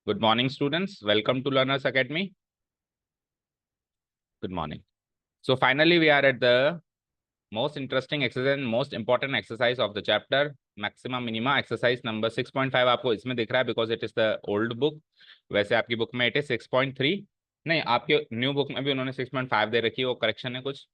Good morning, students. Welcome to Learners Academy. Good morning. So finally, we are at the most interesting exercise and most important exercise of the chapter, maxima minima exercise number 6.5. आपको इसमें दिख रहा है because it is the old book. वैसे आपकी book में it is 6.3. नहीं, आपके न्यू बुक में भी उन्होंने 6.5 दे रखी है, वो करेक्शन है कुछ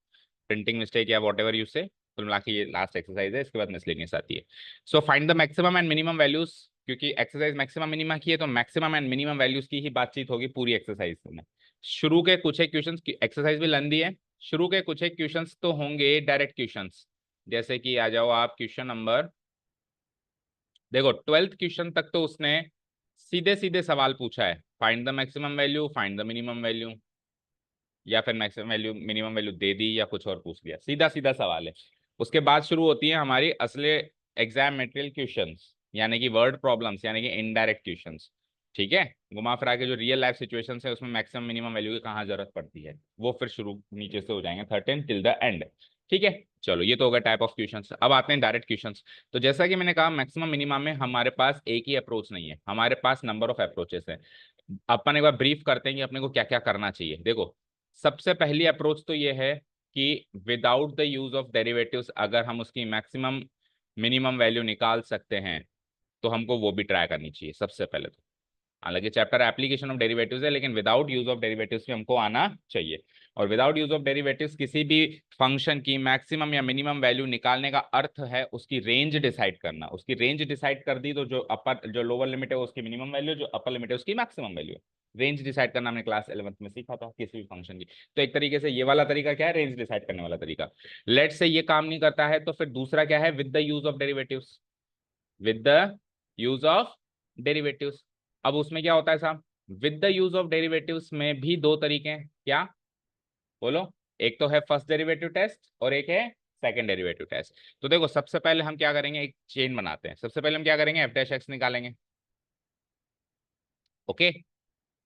प्रिंटिंग मिस्टेक या वॉट एवर यू से। कुल मिला के ये लास्ट एक्सरसाइज है, इसके बाद मिसलेनियस आती है। So find the maximum and minimum values, क्योंकि एक्सरसाइज मैक्सिमम मिनिमा की है तो मैक्सिमम एंड मिनिमम वैल्यूज की ही बातचीत होगी पूरी एक्सरसाइज में। शुरू के कुछ एक क्वेश्चंस, एक्सरसाइज भी लंबी है, शुरू के कुछ एक क्वेश्चंस तो होंगे डायरेक्ट क्वेश्चंस, जैसे कि आ जाओ आप क्वेश्चन नंबर, देखो 12th क्वेश्चन तक तो उसने सीधे सीधे सवाल पूछा है, find the maximum value, find the minimum value, या फिर मैक्सिमम वैल्यू मिनिमम वैल्यू दे दी या कुछ और पूछ लिया, सीधा सीधा सवाल है। उसके बाद शुरू होती है हमारी असली एग्जाम मटेरियल क्वेश्चंस, यानी कि वर्ड प्रॉब्लम्स, यानी कि इनडायरेक्ट क्वेश्चंस। ठीक है, घुमा फिरा के जो रियल लाइफ सिचुएशंस है उसमें मैक्सिमम मिनिमम वैल्यू की कहाँ जरूरत पड़ती है, वो फिर शुरू नीचे से हो जाएंगे 13 टिल द एंड। ठीक है, चलो ये तो होगा टाइप ऑफ क्वेश्चंस। अब आते हैं डायरेक्ट क्वेश्चंस। तो जैसा कि मैंने कहा, मैक्सिमम मिनिमम में हमारे पास एक ही अप्रोच नहीं है, हमारे पास नंबर ऑफ अप्रोचेस है। अपन एक बार ब्रीफ करते हैं कि अपने को क्या क्या करना चाहिए। देखो, सबसे पहली अप्रोच तो ये है कि without the use of derivatives अगर हम उसकी मैक्सिमम मिनिमम वैल्यू निकाल सकते हैं तो हमको वो भी ट्राई करनी चाहिए सबसे पहले तो। हालांकि चैप्टर एप्लीकेशन ऑफ डेरिवेटिव्स है, लेकिन विदाउट यूज ऑफ डेरिवेटिव्स भी हमको आना चाहिए। और विदाउट यूज ऑफ डेरिवेटिव्स किसी भी फंक्शन की मैक्सिमम या मिनिमम वैल्यू निकालने का अर्थ है उसकी रेंज डिसाइड करना। उसकी रेंज डिसाइड कर दी तो जो अपर जो लोअर लिमिट है उसकी मिनिमम वैल्यू, जो अपर लिमिट है उसकी मैक्सिमम वैल्यू है। रेंज डिसाइड करना हमने क्लास 11th में सीखा था किसी भी फंक्शन की। तो एक तरीके से ये वाला तरीका क्या है, रेंज डिसाइड करने वाला तरीका। लेट से ये काम नहीं करता है तो फिर दूसरा क्या है, with the use of derivatives, with the use of derivatives. अब उसमें क्या होता है साहब, with the use of derivatives में भी दो तरीके हैं, क्या बोलो। एक तो है फर्स्ट डेरिवेटिव टेस्ट और एक है सेकंड डेरिवेटिव टेस्ट। तो देखो, सबसे पहले हम क्या करेंगे, एक चेन बनाते हैं। सबसे पहले हम क्या करेंगे, एफ डैश एक्स निकालेंगे। ओके,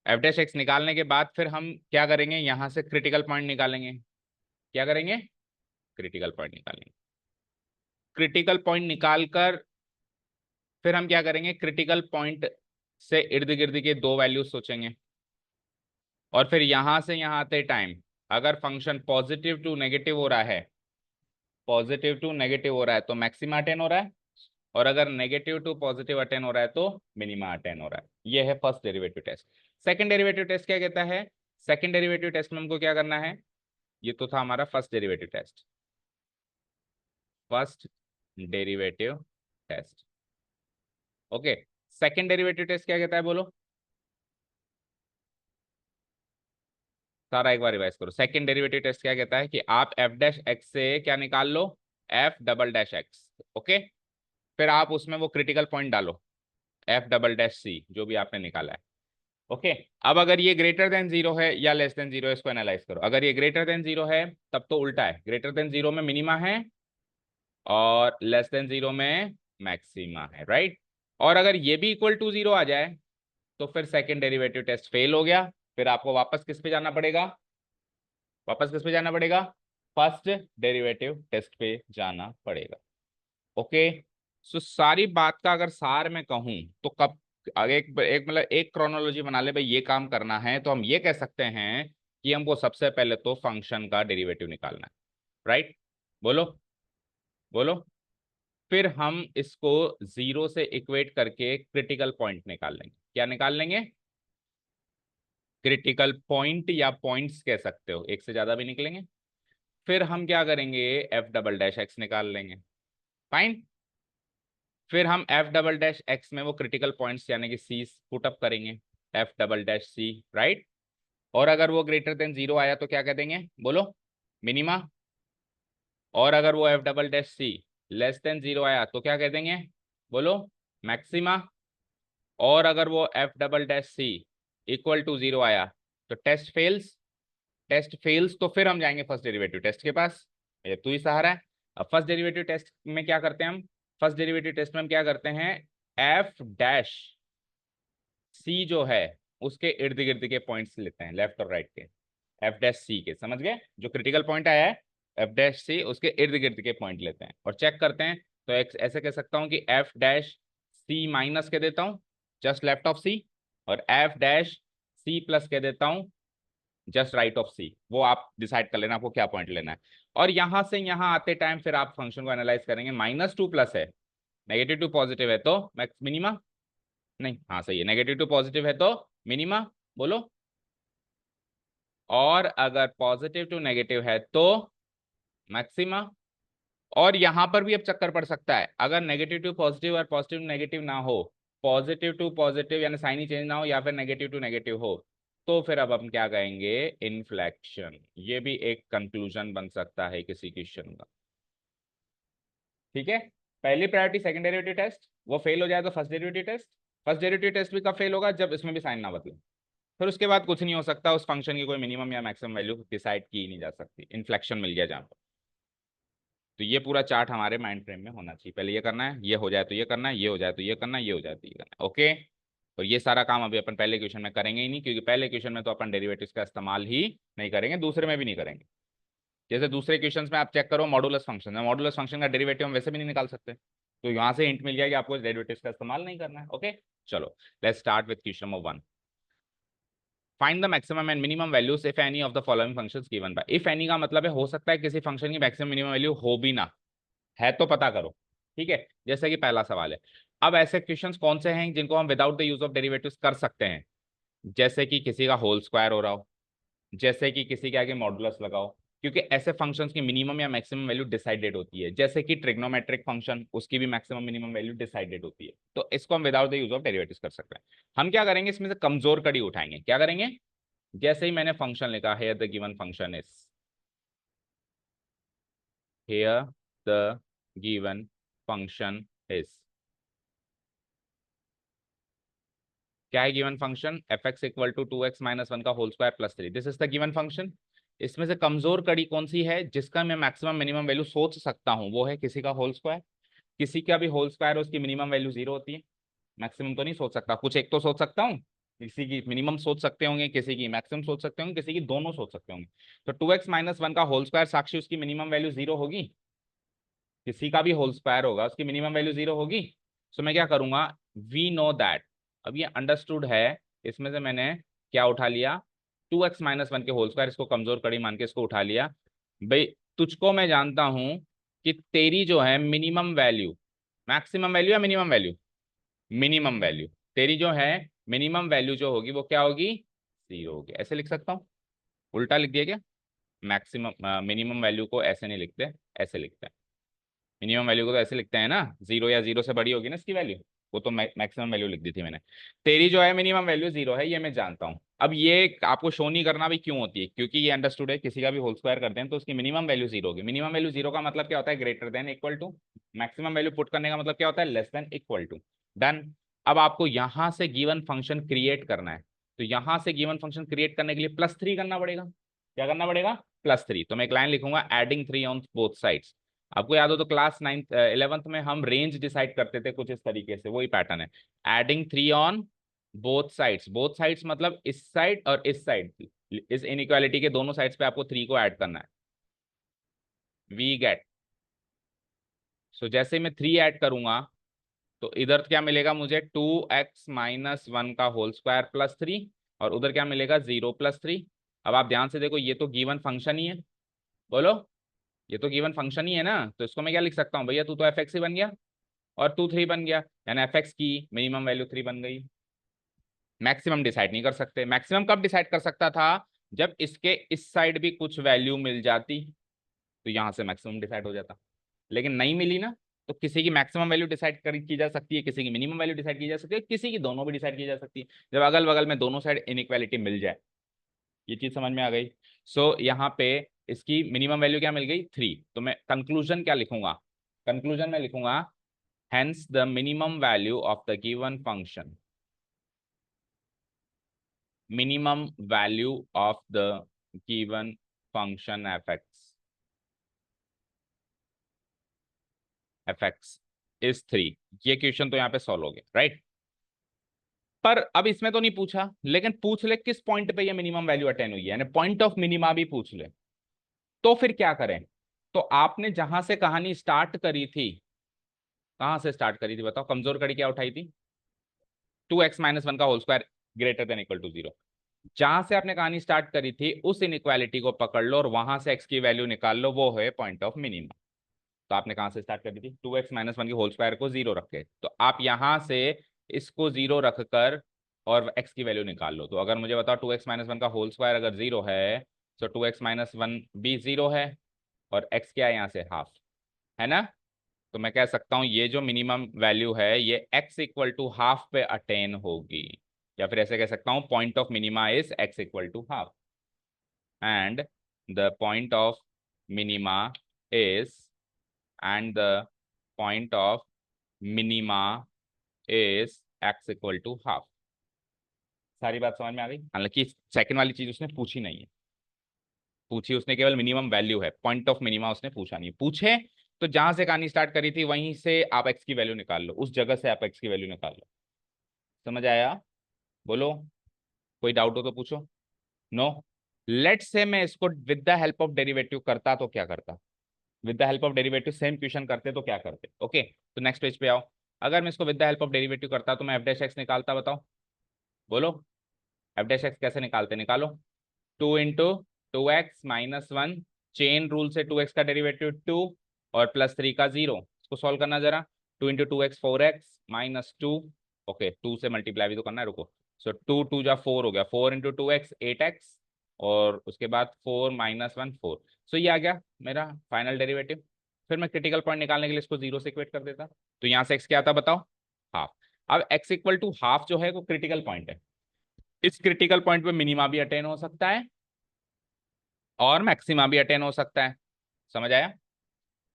एफ डैश एक्स निकालने के बाद फिर हम क्या करेंगे, यहां से क्रिटिकल पॉइंट निकालेंगे। क्या करेंगे, क्रिटिकल पॉइंट निकालेंगे। क्रिटिकल पॉइंट निकालकर फिर हम क्या करेंगे, क्रिटिकल पॉइंट से इर्द गिर्द के दो वैल्यूज सोचेंगे। और फिर यहां से यहां आते टाइम अगर फंक्शन पॉजिटिव टू नेगेटिव हो रहा है, पॉजिटिव टू नेगेटिव हो रहा है तो मैक्सिमा अटेन हो रहा है, और अगर नेगेटिव टू पॉजिटिव अटेन हो रहा है तो मिनिमा अटेन हो रहा है। ये है first derivative test. Second derivative test क्या कहता है, सेकंड डेरिवेटिव टेस्ट में हमको क्या करना है, ये तो था हमारा first derivative test, first derivative test. Okay, second derivative test क्या कहता है बोलो, सारा एक बार रिवाइज करो। सेकंड डेरिवेटिव टेस्ट क्या कहता है कि आप एफ डैश एक्स से क्या निकाल लो, F double dash X. Okay, फिर आप उसमें वो क्रिटिकल पॉइंट डालो, एफ डबल डैश सी, जो भी आपने निकाला है। ओके, अब अगर ये ग्रेटर देन जीरो है या लेस देन जीरो है, इसको एनालाइज करो। अगर ये ग्रेटर देन जीरो है तब तो उल्टा है, ग्रेटर देन जीरो में मिनिमा है और लेस देन जीरो में मैक्सिमा है, राइट। और अगर ये भी इक्वल टू जीरो आ जाए तो फिर सेकंड डेरिवेटिव टेस्ट फेल हो गया। फिर आपको वापस किस पे जाना पड़ेगा, वापस किस पे जाना पड़ेगा, फर्स्ट डेरिवेटिव टेस्ट पे जाना पड़ेगा। ओके, सो सारी बात का अगर सार में कहूं तो कब आगे एक मतलब एक क्रोनोलॉजी बना ले, भाई ये काम करना है तो हम ये कह सकते हैं कि हमको सबसे पहले तो फंक्शन का डेरिवेटिव निकालना है, राइट। बोलो बोलो, फिर हम इसको जीरो से इक्वेट करके क्रिटिकल पॉइंट निकाल लेंगे। क्या निकाल लेंगे, क्रिटिकल पॉइंट, या पॉइंट्स कह सकते हो, एक से ज्यादा भी निकलेंगे। फिर हम क्या करेंगे, एफ डबल डैश एक्स निकाल लेंगे। फाइन, फिर हम एफ डबल डैश एक्स में वो क्रिटिकल पॉइंट्स यानी कि सी पुट अप करेंगे, एफ डबल डैश सी, राइट। और अगर वो ग्रेटर देन जीरो आया तो क्या कह देंगे बोलो, मिनिमा। और अगर वो एफ डबल डैश सी लेस देन जीरो आया तो क्या कह देंगे बोलो, मैक्सिमा। और अगर वो F double dash C equal to zero आया तो टेस्ट फेल्स। टेस्ट फेल्स तो फिर हम जाएंगे फर्स्ट डेरिवेटिव टेस्ट के पास, ये तू ही सहारा है। अब फर्स्ट डेरिवेटिव टेस्ट में क्या करते हैं हम, फर्स्ट डेरिवेटिव टेस्ट में हम क्या करते हैं, एफ डैश सी जो है उसके इर्द गिर्द के पॉइंट्स लेते हैं, लेफ्ट और राइट के, एफ डैश सी के, समझ गए, जो क्रिटिकल पॉइंट आया है एफ डैश सी उसके इर्द गिर्द के पॉइंट लेते हैं और चेक करते हैं। तो ऐसे कह सकता हूं कि एफ डैश सी माइनस के देता हूं, जस्ट लेफ्ट ऑफ सी, और एफ डैश सी प्लस कह देता हूं जस्ट राइट ऑफ सी, वो आप डिसाइड कर लेना आपको क्या पॉइंट लेना है। और यहां से यहां आते टाइम फिर आप फंक्शन को एनालाइज करेंगे, -2 प्लस है, -2 पॉजिटिव है तो मैक्स मिनिमा, नहीं हाँ सही है, -2 पॉजिटिव है तो मिनिमा, बोलो। और अगर पॉजिटिव टू नेगेटिव है तो मैक्सिमा। और यहां पर भी अब चक्कर पड़ सकता है, अगर नेगेटिव टू पॉजिटिव और पॉजिटिव टू नेगेटिव ना हो, पॉजिटिव टू पॉजिटिव यानी साइन ही चेंज ना हो, या फिर नेगेटिव टू नेगेटिव हो, तो फिर अब हम क्या कहेंगे, इनफ्लेक्शन। ये भी एक कंक्लूजन बन सकता है किसी क्वेश्चन का। ठीक है, पहली प्रायोरिटी सेकंड डेरिवेटिव टेस्ट, वो फेल हो जाए तो first derivative test. First derivative test भी कब फेल होगा, जब इसमें भी साइन ना बदले, फिर उसके बाद कुछ नहीं हो सकता, उस फंक्शन की कोई मिनिमम या मैक्सिमम वैल्यू डिसाइड की ही नहीं जा सकती, इन्फ्लेक्शन मिल गया जहां पर। तो ये पूरा चार्ट हमारे माइंड फ्रेम में होना चाहिए, पहले ये करना है, ये हो जाए तो ये करना है, ये हो जाए तो ये करना है, ये हो जाए तो ये करना है, ओके। और ये सारा काम अभी अपन पहले क्वेश्चन में करेंगे ही नहीं, क्योंकि पहले क्वेश्चन में तो अपन डेरिवेटिव्स का इस्तेमाल ही नहीं करेंगे, दूसरे में भी नहीं करेंगे। जैसे दूसरे क्वेश्चंस में आप चेक करो, मॉडुलस फंक्शन है, मॉडुलस फंक्शन का डेरिवेटिव हम वैसे भी नहीं निकाल सकते, तो यहाँ से हिंट मिल गया कि आपको डेरिवेटिव्स का इस्तेमाल नहीं करना है, ओके। चलो let's start with question number 1। Find the maximum and minimum values if any of the following functions given by. If any का मतलब है हो सकता है किसी फंक्शन की मैक्सिमम मिनिमम वैल्यू हो भी ना, है तो पता करो। ठीक है, जैसे कि पहला सवाल है। अब ऐसे क्वेश्चंस कौन से हैं जिनको हम without the use of derivatives कर सकते हैं, जैसे कि किसी का होल स्क्वायर हो रहा हो, जैसे कि किसी के आगे मॉडुलस लगाओ, क्योंकि ऐसे फंक्शंस की मिनिमम या मैक्सिमम वैल्यू डिसाइडेड होती है, जैसे कि ट्रिग्नोमेट्रिक फंक्शन, उसकी भी मैक्सिमम मिनिमम वैल्यू डिसाइडेड होती है, तो इसको हम without the use of derivatives कर सकते हैं। हम क्या करेंगे, इसमें से कमजोर कड़ी उठाएंगे, क्या करेंगे, जैसे ही मैंने फंक्शन लिखा है the given function is, here the given function is, क्या है given function, F X equal to 2x-1 का whole square plus 3, this is the given function. इसमें से कमजोर कड़ी कौन सी है, जिसका मैं मैक्सिमम मिनिमम वैल्यू सोच सकता हूं, वो है किसी का होल स्क्वायर। किसी का भी होल स्क्वायर उसकी मिनिमम वैल्यू 0 होती है, मैक्सिमम तो नहीं सोच सकता, कुछ एक तो सोच सकता हूँ, किसी की मिनिमम सोच सकते होंगे, किसी की मैक्सिमम सोच सकते होंगे, किसी की दोनों सोच सकते होंगे। तो 2x-1 का होल स्क्वायर साक्षी उसकी मिनिमम वैल्यू 0 होगी, किसी का भी होल स्क्वायर होगा उसकी मिनिमम वैल्यू 0 होगी। सो मैं क्या करूंगा, वी नो दैट, अब ये अंडरस्टूड है, इसमें से मैंने क्या उठा लिया, 2x-1 के होल स्क्वायर, इसको कमजोर कड़ी मान के इसको उठा लिया। भाई तुझको मैं जानता हूं कि तेरी जो है मिनिमम वैल्यू, मैक्सिमम वैल्यू या मिनिमम वैल्यू, मिनिमम वैल्यू, तेरी जो है मिनिमम वैल्यू जो होगी वो क्या होगी, 0 होगी, ऐसे लिख सकता हूँ। उल्टा लिख दिया क्या, मैक्सिमम मिनिमम वैल्यू को ऐसे नहीं लिखते, ऐसे लिखते हैं, मिनिमम वैल्यू को तो ऐसे लिखते हैं ना, 0 या 0 से बड़ी होगी ना इसकी वैल्यू, वो तो मैक्सिमम वैल्यू लिख दी थी मैंने। तेरी जो है मिनिमम वैल्यू 0 है, ये मैं जानता हूँ। अब ये आपको शो नहीं करना भी क्यों होती है, क्योंकि ये अंडरस्टूड है, किसी का भी होल स्क्वायर करते हैं तो उसकी मिनिमम वैल्यू 0 होगी। मिनिमम वैल्यू 0 का मतलब क्या होता है, greater than equal to, maximum value put करने का मतलब क्या होता है, less than equal to. Done. अब आपको यहां से गिवन फंक्शन क्रिएट करना है, तो यहां से गिवन फंक्शन क्रिएट करने के लिए +3 करना पड़ेगा, क्या करना पड़ेगा, +3। तो मैं एक लाइन लिखूंगा, एडिंग 3 ऑन बोथ साइड्स। आपको याद हो तो क्लास 9th 11th में हम रेंज डिसाइड करते थे कुछ इस तरीके से, वही पैटर्न है, adding 3 on both sides. Both sides मतलब इस साइड और इस साइड, इस इनइक्वालिटी के दोनों साइड्स पे आपको 3 को ऐड करना है, वी गेट। सो जैसे मैं 3 ऐड करूंगा तो इधर क्या मिलेगा मुझे, 2x-1 का होल स्क्वायर +3, और उधर क्या मिलेगा, 0 +3। अब आप ध्यान से देखो, ये तो गिवन फंक्शन ही है, बोलो, ये तो गिवन फंक्शन ही है ना, तो इसको मैं क्या लिख सकता हूँ, भैया तू तो एफ एक्स ही बन गया और 2 3 बन गया, यानी एफ एक्स की मिनिमम वैल्यू 3 बन गई। मैक्सिमम डिसाइड नहीं कर सकते, मैक्सिमम कब डिसाइड कर सकता था, जब इसके इस साइड भी कुछ वैल्यू मिल जाती, तो यहां से मैक्सिमम डिसाइड हो जाता, लेकिन नहीं मिली ना, तो किसी की मैक्सिमम वैल्यू डिसाइड की जा सकती है, किसी की मिनिमम वैल्यू डिसाइड की जा सकती है, किसी की दोनों भी डिसाइड की जा सकती है, जब अगल बगल में दोनों साइड इनइक्वालिटी मिल जाए। ये चीज समझ में आ गई। सो यहाँ पे इसकी मिनिमम वैल्यू क्या मिल गई, 3। तो मैं कंक्लूजन क्या लिखूंगा, कंक्लूजन में लिखूंगा, hence the minimum value of the given function, minimum value of the given function fx is 3। ये क्वेश्चन तो यहाँ पे सॉल्व हो गया, राइट। पर अब इसमें तो नहीं पूछा, लेकिन पूछ ले किस पॉइंट पे ये मिनिमम वैल्यू अटेन हुई है, यानी पॉइंट ऑफ मिनिमा भी पूछ ले, तो फिर क्या करें। तो आपने जहां से कहानी स्टार्ट करी थी, कहां से स्टार्ट करी थी बताओ, कमजोर कड़ी क्या उठाई थी, 2x-1 का whole square, greater than equal to 0। जहां से आपने कहानी स्टार्ट करी थी उस इनइक्वालिटी को पकड़ लो और वहां से x की वैल्यू निकाल लो, वो है पॉइंट ऑफ मिनिमा। तो आपने कहां से स्टार्ट करी थी, 2x माइनस वन की होल स्क्वायर को 0 रखे, तो आप यहां से इसको 0 रखकर और x की वैल्यू निकाल लो। तो अगर मुझे बताओ 2x माइनस वन का होल स्क्वायर अगर 0 है तो 2x माइनस वन भी 0 है और x क्या है यहाँ से हाफ, है ना। तो मैं कह सकता हूं ये जो मिनिमम वैल्यू है ये x इक्वल टू हाफ पे अटेन होगी, या फिर ऐसे कह सकता हूं point of minima is x equal to half and the point of minima is and the point of minima is x equal to half। सारी बात समझ में आ गई। हालांकि सेकंड वाली चीज उसने पूछी नहीं है, पूछी उसने केवल मिनिमम वैल्यू है, पॉइंट ऑफ मिनिमा उसने पूछा नहीं। पूछे तो जहां से कहानी स्टार्ट करी थी वहीं से आप x की वैल्यू निकाल लो, उस जगह से आप x की वैल्यू निकाल लो। समझ आया? बोलो, कोई डाउट हो तो पूछो। नो? लेट्स से मैं इसको with the help of derivative करता तो क्या करता, with the help of derivative same question करते तो क्या करते। ओके, तो नेक्स्ट पेज पे आओ। अगर मैं इसको with the help of derivative करता तो मैं एफ डैश एक्स निकालता, बताओ, बोलो। एफ डैश एक्स कैसे निकालते, निकालो। 2 into 2x minus 1, chain rule से 2x का डेरिवेटिव 2 और +3 का 0, इसको सॉल्व करना जरा। 2 इंटू 2x 4x-2, ओके 2 से मल्टीप्लाई भी तो करना है, रुको। सो 2 2 जा 4 हो गया, 4 इंटू 2x 8x और उसके बाद 4 - 1 4। सो ये आ गया मेरा फाइनल डेरिवेटिव। फिर मैं क्रिटिकल पॉइंट निकालने के लिए इसको 0 से इक्वेट कर देता, तो यहाँ से x क्या आता बताओ, हाफ। अब x इक्वल टू हाफ जो है वो क्रिटिकल पॉइंट है, इस क्रिटिकल पॉइंट पे मिनिमा भी अटेन हो सकता है और मैक्सिमा भी अटेन हो सकता है। समझ आया?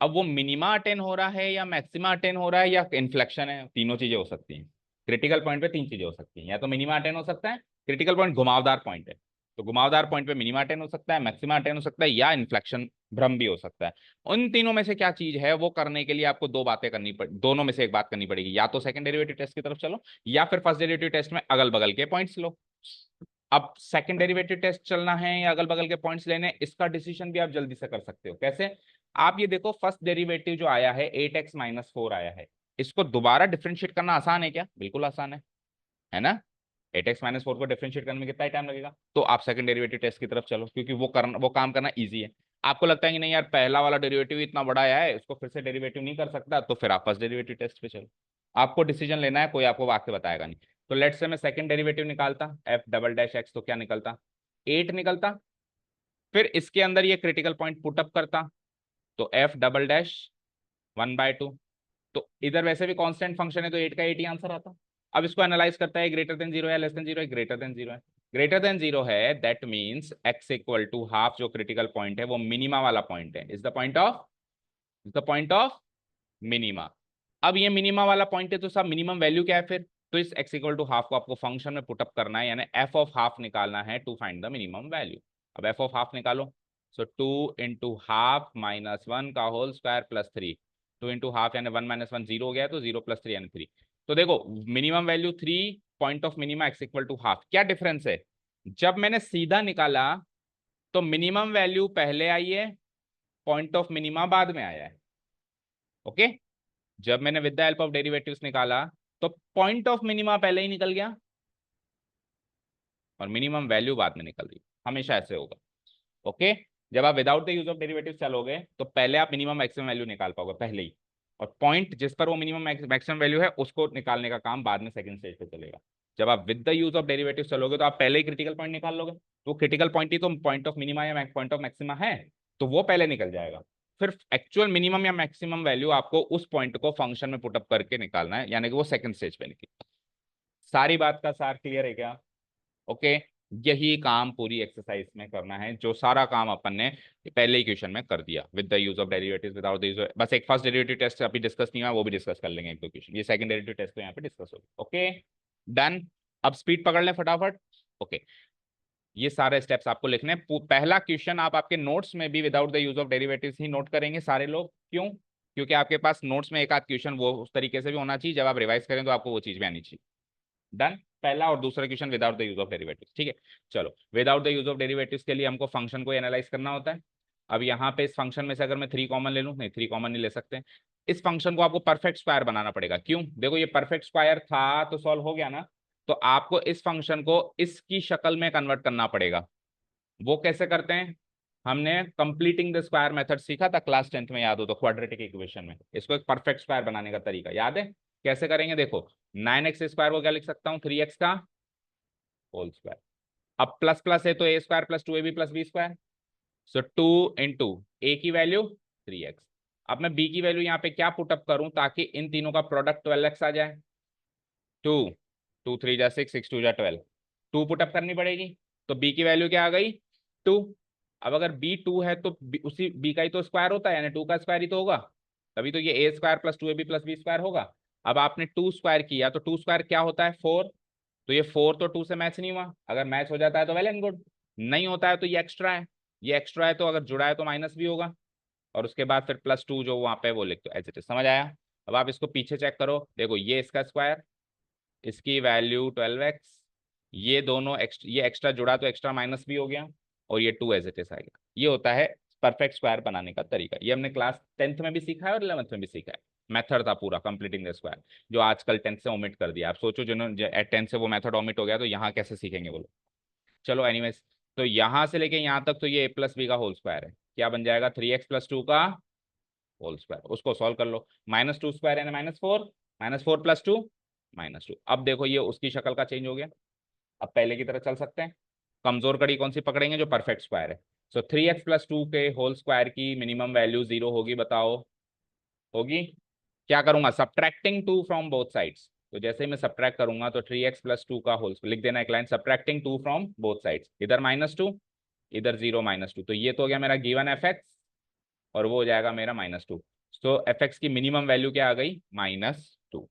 अब वो मिनिमा अटेन हो रहा है या मैक्सिमा अटेन हो रहा है या इन्फ्लेक्शन है, तीनों चीजें हो सकती हैं। क्रिटिकल पॉइंट पे 3 चीजें हो सकती हैं, या तो मिनिमा अटेन हो सकता है, क्रिटिकल पॉइंट घुमावदार पॉइंट है तो घुमावदार पॉइंट पे मिनिमा अटेन हो सकता है, मैक्सिमा अटेन हो सकता है, या इन्फ्लेक्शन भ्रम भी हो सकता है। उन तीनों में से क्या चीज है, वो करने के लिए आपको दो बातें करनी पड़, दोनों में से एक बात करनी पड़ेगी, या तो सेकंड डेरिवेटिव टेस्ट की तरफ चलो या फिर फर्स्ट डेरिवेटिव टेस्ट में अगल बगल के पॉइंट्स लो। अब सेकंड डेरिवेटिव टेस्ट चलना है या अगल बगल के पॉइंट्स लेने, इसका डिसीजन भी आप जल्दी से कर सकते हो। कैसे? आप ये देखो, फर्स्ट डेरिवेटिव जो आया है 8x-4 आया है, इसको दोबारा डिफरेंशिएट करना आसान है क्या? बिल्कुल आसान है ना। 8x-4 को डिफरेंशिएट करने में कितना टाइम लगेगा? तो आप सेकंड डेरिवेटिव टेस्ट की तरफ चलो, क्योंकि वो काम करना ईजी है। आपको लगता है कि नहीं यार पहला वाला डेरिवेटिव इतना बड़ा आया है, उसको फिर से डेरिवेटिव नहीं कर सकता, तो फिर आप फर्स्ट डेरिवेटिव टेस्ट पे चलो। आपको डिसीजन लेना है, कोई आपको वाक्य बताएगा नहीं। तो लेट्स से मैं सेकंड डेरिवेटिव निकालता, एफ डबल डैश एक्स, तो क्या निकलता, 8 निकलता। फिर इसके अंदर ये क्रिटिकल पॉइंट पुटअप करता, तो एफ डबल डैश 1/2। तो इधर वैसे भी कांस्टेंट फंक्शन है तो 8 का 8 ही आंसर आता। अब इसको एनालाइज करता है, ग्रेटर देन 0 है, लेस देन 0 है, ग्रेटर देन 0 है। ग्रेटर देन 0 है, that means x equal to half जो क्रिटिकल पॉइंट है वो मिनिमा वाला पॉइंट है, is the point of minima. अब ये मिनिमा वाला पॉइंट है तो सब मिनिमम वैल्यू क्या है फिर, तो इस x इक्वल टू हाफ को आपको फंक्शन में पुटअप करना है, यानी f ऑफ हाफ निकालना है to find the minimum value. अब f ऑफ हाफ निकालो, सो 2 इंटू हाफ-1 का होल स्क्वायर +3। 2 इंटू हाफ यानी 1 - 1 0 हो गया, तो 0 + 3 यानी 3। तो देखो minimum value 3, point of minima x equal to half. क्या डिफरेंस है, जब मैंने सीधा निकाला तो मिनिमम वैल्यू पहले आई है, पॉइंट ऑफ मिनिमा बाद में आया है। ओके, जब मैंने with the help of derivatives निकाला तो पॉइंट ऑफ मिनिमा पहले ही निकल गया और मिनिमम वैल्यू बाद में निकल रही, हमेशा ऐसे होगा। ओके, जब आप without the use of derivative चलोगे तो पहले आप मिनिमम मैक्सिमम वैल्यू निकाल पाओगे पहले ही, और पॉइंट जिस पर वो मिनिमम मैक्सिमम वैल्यू है उसको निकालने का काम बाद में सेकंड स्टेज पे चलेगा। जब आप with the use of derivative चलोगे तो आप पहले ही क्रिटिकल पॉइंट निकाल लोगे, तो क्रिटिकल पॉइंट ही तो पॉइंट ऑफ मिनिमा या पॉइंट ऑफ मैक्सिमा है, तो वो पहले निकल जाएगा। फिर एक्चुअल मिनिमम या मैक्सिमम वैल्यू आपको उस पॉइंट को फंक्शन में पुटअप करके निकालना है, यानी कि वो सेकंड स्टेज पे निकले। सारी बात का सार क्लियर है क्या? ओके, यही काम पूरी एक्सरसाइज में करना है, जो सारा काम अपन ने पहले ही क्वेश्चन में कर दिया with the use of derivatives, without the use, बस एक फर्स्ट डेरिवेटिव टेस्ट अभी डिस्कस नहीं हुआ, वो भी डिस्कस कर लेंगे एक दो क्वेश्चन, ये सेकंड डेरिवेटिव टेस्ट तो यहाँ पे डिस्कस होगा। ओके डन, अब स्पीड पकड़ लें फटाफट। ओके, ये सारे स्टेप्स आपको लिखने हैं। पहला क्वेश्चन आप आपके नोट्स में भी without the use of derivatives he note करेंगे सारे लोग, क्यों? क्योंकि आपके पास नोट्स में एक आध क्वेश्चन वो उस तरीके से भी होना चाहिए, जब आप रिवाइज करें तो आपको वो चीज भी आनी चाहिए। डन, पहला और दूसरा question without the use of derivatives, ठीक है। चलो, without the use of derivatives के लिए हमको फंक्शन को एनालाइज करना होता है। अब यहाँ पे इस फंक्शन में से अगर मैं 3 कॉमन ले लूँ, नहीं 3 कॉमन नहीं ले सकते, इस फंक्शन को आपको परफेक्ट स्क्वायर बनाना पड़ेगा। क्यों? देखो ये परफेक्ट स्क्वायर था तो सॉल्व हो गया ना, तो आपको इस फंक्शन को इसकी शक्ल में कन्वर्ट करना पड़ेगा। वो कैसे करते हैं? हमने कंप्लीटिंग द स्क्वायर मेथड सीखा था क्लास 10th में, याद हो तो, क्वाड्रेटिक इक्वेशन में। इसको एक परफेक्ट स्क्वायर बनाने का तरीका याद है? कैसे करेंगे देखो, 9x स्क्वायर को क्या लिख सकता हूँ, 3x का होल स्क्वायर। अब प्लस प्लस है तो A square plus 2ab plus B square. So 2 into A की वैल्यू 3x। अब मैं बी की वैल्यू यहाँ पे क्या पुटअप करूं ताकि इन तीनों का प्रोडक्ट 12x आ जाए? 2, 2 3 जा 6, 6 2 जा 12, 2 पुटअप करनी पड़ेगी। तो बी की वैल्यू क्या आ गई? 2। अब अगर बी 2 है तो उसी बी का ही तो स्क्वायर होता है, यानी 2 का स्क्वायर ही तो होगा, तभी तो ये A square plus 2ab plus B square होगा। अब आपने 2 स्क्वायर किया तो 2 स्क्वायर क्या होता है? 4। तो ये 4 तो 2 से मैच नहीं हुआ, अगर मैच हो जाता है तो वेल एंड गुड, नहीं होता है तो ये एक्स्ट्रा है। ये एक्स्ट्रा है तो अगर जुड़ा है तो माइनस भी होगा, और उसके बाद फिर +2 जो वहां पे वो लिख दो एज इट इज। समझ आया? अब आप इसको पीछे चेक करो, देखो ये इसका स्क्वायर, इसकी वैल्यू 12x, ये दोनों ये एक्स्ट्रा जुड़ा तो एक्स्ट्रा माइनस भी हो गया, और ये 2 एज इट इज आएगा। ये होता है परफेक्ट स्क्वायर बनाने का तरीका। ये हमने क्लास 10th में भी सीखा है और 11th में भी सीखा है। मेथड था पूरा कंप्लीटिंग द स्क्वायर, जो आजकल 10th से ओमिट कर दिया। आप सोचो जिन्होंने 10th से वो मेथड ओमिट हो गया तो यहाँ कैसे सीखेंगे वो लोग। चलो एनीवेज, तो यहाँ से लेके यहाँ तक तो ये a प्लस बी का होल स्क्वायर है, क्या बन जाएगा? 3x प्लस 2 का होल स्क्वायर। उसको सॉल्व कर लो, -2 स्क्वायर है -4, -4 प्लस 2 -2। अब देखो ये उसकी शक्ल का चेंज हो गया, अब पहले की तरह चल सकते हैं। कमजोर कड़ी कौन सी पकड़ेंगे? जो परफेक्ट स्क्वायर है। सो 3x प्लस 2 के होल स्क्वायर की मिनिमम वैल्यू 0 होगी, बताओ होगी? क्या करूंगा? Subtracting 2 from both sides. तो जैसे ही मैं सब्ट्रैक्ट करूंगा तो 3x प्लस 2 का होल लिख देना एक line, subtracting 2 from both sides, इधर -2 इधर 0 -2। तो ये तो हो गया मेरा गिवन fx, और वो हो जाएगा मेरा -2। तो fx की मिनिमम वैल्यू क्या आ गई? -2।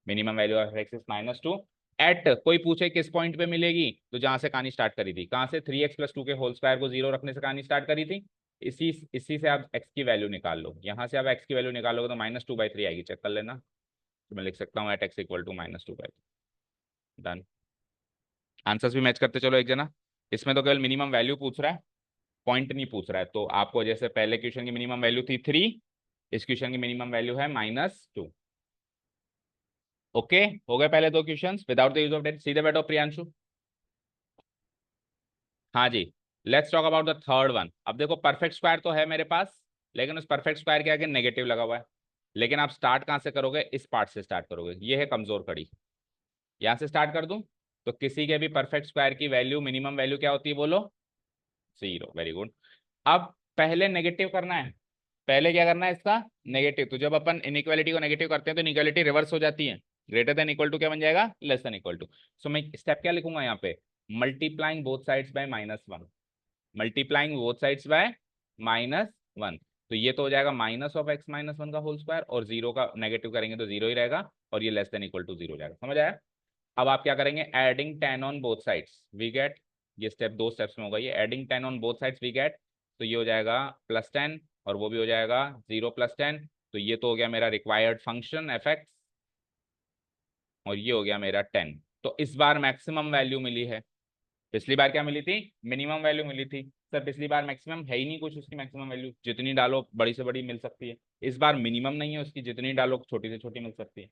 Minimum value of X is -2 at, कोई पूछे किस पॉइंट पे मिलेगी, तो जहां से कहानी स्टार्ट करी थी, कहां से? 3x प्लस 2 के होल स्क्वायर को 0 रखने से कहानी स्टार्ट करी थी। इसी से आप x की वैल्यू निकाल लो, यहां से आप x की वैल्यू निकालोगे तो -2/3 आएगी, चेक कर लेना। तो मैं लिख सकता हूँ at x equal to -2/3। Done. Answers भी मैच करते चलो एक जना। इसमें तो केवल मिनिमम वैल्यू पूछ रहा है, पॉइंट नहीं पूछ रहा है। तो आपको जैसे पहले क्वेश्चन की मिनिमम वैल्यू थी 3, इस क्वेश्चन की मिनिमम वैल्यू है -2। ओके, हो गए पहले दो questions without the use of date. सीधे बैठो प्रियांशु। हाँ जी, let's talk about the third one. अब देखो परफेक्ट स्क्वायर तो है मेरे पास, लेकिन उस परफेक्ट स्क्वायर के आगे नेगेटिव लगा हुआ है। लेकिन आप स्टार्ट कहाँ से करोगे? इस पार्ट से स्टार्ट करोगे, ये है कमजोर कड़ी। यहाँ से स्टार्ट कर दूं तो किसी के भी परफेक्ट स्क्वायर की वैल्यू, मिनिमम वैल्यू क्या होती है बोलो? 0। Very good. अब पहले नेगेटिव करना है, पहले क्या करना है इसका? नेगेटिव। तो जब अपन इनइक्वालिटी को नेगेटिव करते हैं तो इनइक्वालिटी रिवर्स हो जाती है, ग्रेटर देन इक्वल टू क्या बन जाएगा? Less than equal to. So मैं स्टेप क्या लिखूंगा यहाँ पे? Multiplying both sides by -1। Multiplying both sides by -1। तो ये तो हो जाएगा माइनस ऑफ x -1 का होल स्क्वायर, और 0 का नेगेटिव करेंगे तो 0 ही रहेगा, और ये लेस देन इक्वल टू 0 हो जाएगा। समझ आया? अब आप क्या करेंगे? Adding 10 on both sides we get, ये स्टेप दो स्टेप्स में होगा ये, adding 10 on both sides we get. तो ये हो जाएगा +10, और वो भी हो जाएगा 0 + 10। तो ये तो हो गया मेरा रिक्वायर्ड फंक्शन fx, और ये हो गया मेरा 10। तो इस बार मैक्सिमम वैल्यू मिली है। पिछली बार क्या मिली थी? मिनिमम वैल्यू मिली थी। सर पिछली बार मैक्सिमम है ही नहीं कुछ, उसकी मैक्सिमम वैल्यू जितनी डालो बड़ी से बड़ी मिल सकती है। इस बार मिनिमम नहीं है उसकी, जितनी डालो छोटी से छोटी मिल सकती है।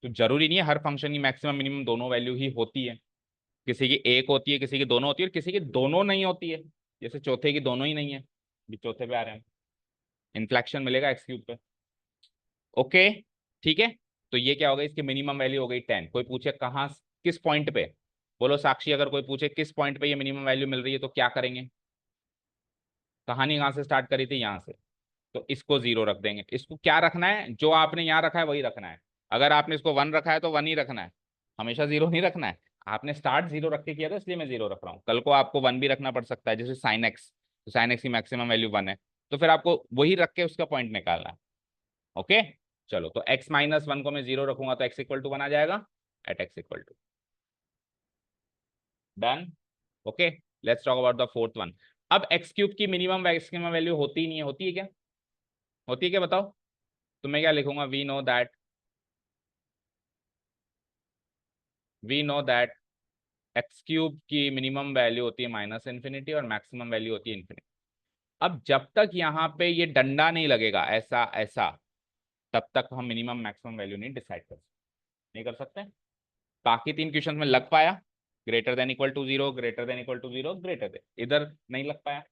तो जरूरी नहीं है हर फंक्शन की मैक्सिमम मिनिमम दोनों वैल्यू ही होती है। किसी की एक होती है, किसी की दोनों होती है, और किसी की दोनों नहीं होती है। जैसे चौथे की दोनों ही नहीं है, अभी चौथे पे आ रहे हैं, इन्फ्लेक्शन मिलेगा x³ पे। ओके, ठीक है। तो ये क्या हो गई? इसकी मिनिमम वैल्यू हो गई 10। कोई पूछे कहाँ, किस पॉइंट पे, बोलो साक्षी, अगर कोई पूछे किस पॉइंट पे ये मिनिमम वैल्यू मिल रही है तो क्या करेंगे? कहानी कहाँ से स्टार्ट करी थी? यहाँ से। तो इसको 0 रख देंगे। इसको क्या रखना है? जो आपने यहाँ रखा है वही रखना है। अगर आपने इसको 1 रखा है तो 1 ही रखना है, हमेशा 0 नहीं रखना है। आपने स्टार्ट 0 रख के किया था इसलिए मैं 0 रख रहा हूँ, कल को आपको 1 भी रखना पड़ सकता है, जैसे साइन एक्स, तो साइन एक्स की मैक्सिमम वैल्यू 1 है, तो फिर आपको वही रख के उसका पॉइंट निकालना है। ओके, चलो, तो x-1 को मैं 0 रखूंगा तो x=1 आ जाएगा, at x=। Done. Okay, let's talk about the fourth one. अब x³ की मिनिमम मैक्सिमम वैल्यू होती ही नहीं है, होती है क्या? होती है क्या बताओ? तो मैं क्या लिखूंगा? वी नो दैट x³ की मिनिमम वैल्यू होती है -∞ और मैक्सिमम वैल्यू होती है इन्फिनिटी। अब जब तक यहाँ पे ये डंडा नहीं लगेगा ऐसा ऐसा, तब तक हम मिनिमम मैक्सिमम वैल्यू नहीं डिसाइड कर सकते, नहीं कर सकते। बाकी 3 क्वेश्चन में लग पाया, greater than equal to 0, greater than equal to 0, greater than, इधर नहीं लग पाया,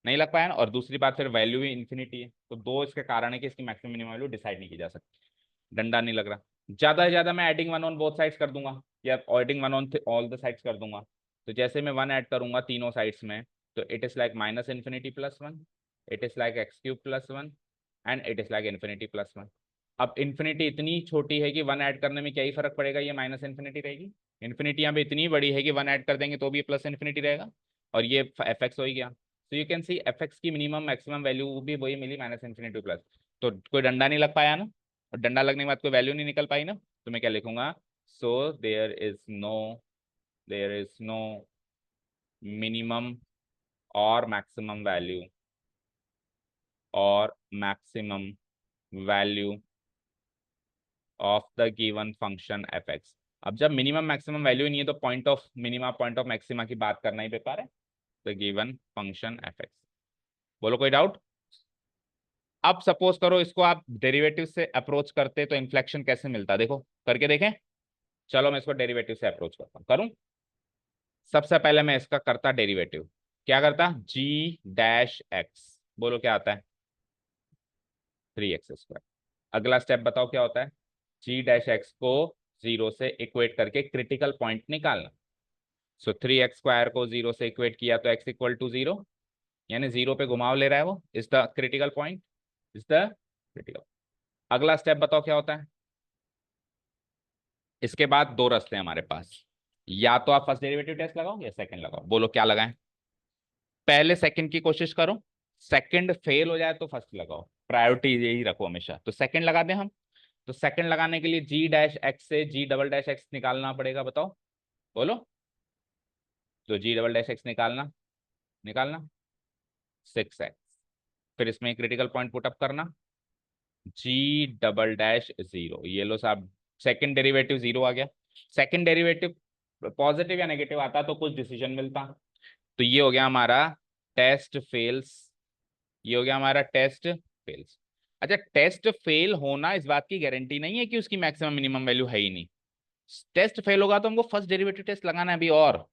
नहीं लग पाया ना। और दूसरी बात फिर वैल्यू भी इन्फिनिटी है, तो दो इसके कारण है कि इसकी मैक्सिमम मिनिमम वैल्यू डिसाइड नहीं की जा सकती। डंडा नहीं लग रहा, ज्यादा से ज्यादा मैं adding one on both sides कर दूंगा, या adding one on all the sides कर दूंगा। तो जैसे मैं वन ऐड करूंगा तीनों साइड्स में, तो it is like minus infinity plus one, it is like x cube plus one, and it is like infinity plus one. अब इन्फिनिटी इतनी छोटी है कि वन ऐड करने में क्या ही फर्क पड़ेगा, ये माइनस इन्फिनिटी रहेगी। इन्फिनिटी यहाँ पे इतनी बड़ी है कि वन ऐड कर देंगे तो भी प्लस इन्फिनिटी रहेगा, और ये एफ एक्स हो ही गया। तो you can see F X की मिनिमम मैक्सिमम वैल्यू भी वही मिली, माइनस इन्फिनिटी प्लस। तो कोई डंडा नहीं लग पाया ना, और डंडा लगने के बाद कोई वैल्यू नहीं निकल पाई ना, तो मैं क्या लिखूंगा, so there is no minimum और मैक्सिमम वैल्यू, और maximum value of the given function F X. अब जब मिनिमम मैक्सिमम वैल्यू नहीं है तो point of minima point of maxima की बात करना ही बेकार है। The given function F X. बोलो कोई डाउट? अब सपोज करो इसको आप डेरिवेटिव से अप्रोच करते तो इन्फ्लेक्शन कैसे मिलता, देखो करके देखें। चलो मैं इसको डेरिवेटिव से अप्रोच करता हूं, करूं। सबसे पहले मैं इसका करता डेरिवेटिव, क्या करता, जी डैश एक्स, बोलो क्या आता है, 3x²। अगला स्टेप बताओ क्या होता है, जी डैश एक्स को 0 से इक्वेट करके क्रिटिकल पॉइंट निकालना। सो 3x² को 0 से इक्वेट किया तो x इक्वल टू 0, यानी 0 पे घुमाव ले रहा है वो, is the critical point, is the critical. अगला स्टेप बताओ क्या होता है। इसके बाद दो रास्ते हैं हमारे पास, या तो आप फर्स्ट डेरिवेटिव टेस्ट लगाओ या सेकंड लगाओ, बोलो क्या लगाएं। पहले सेकंड की कोशिश करो, सेकंड फेल हो जाए तो फर्स्ट लगाओ, प्रायोरिटी यही रखो हमेशा। तो सेकंड लगा दें हम। तो सेकंड लगाने के लिए जी डैश एक्स से जी डबल डैश एक्स निकालना पड़ेगा, बताओ बोलो। तो जी डबल डैश एक्स निकालना, निकालना 6x, फिर इसमें क्रिटिकल पॉइंट पुटअप करना, जी डबल डैश 0, ये लो साहब, सेकंड डेरिवेटिव 0 आ गया। सेकंड डेरिवेटिव पॉजिटिव या नेगेटिव आता तो कुछ डिसीजन मिलता। तो ये हो गया हमारा टेस्ट फेल्स, ये हो गया हमारा टेस्ट फेल्स। अच्छा, टेस्ट फेल होना इस बात की गारंटी नहीं है कि उसकी मैक्सिमम मिनिमम वैल्यू है ही नहीं। टेस्ट फेल होगा तो हमको फर्स्ट डेरिवेटिव टेस्ट लगाना है अभी, और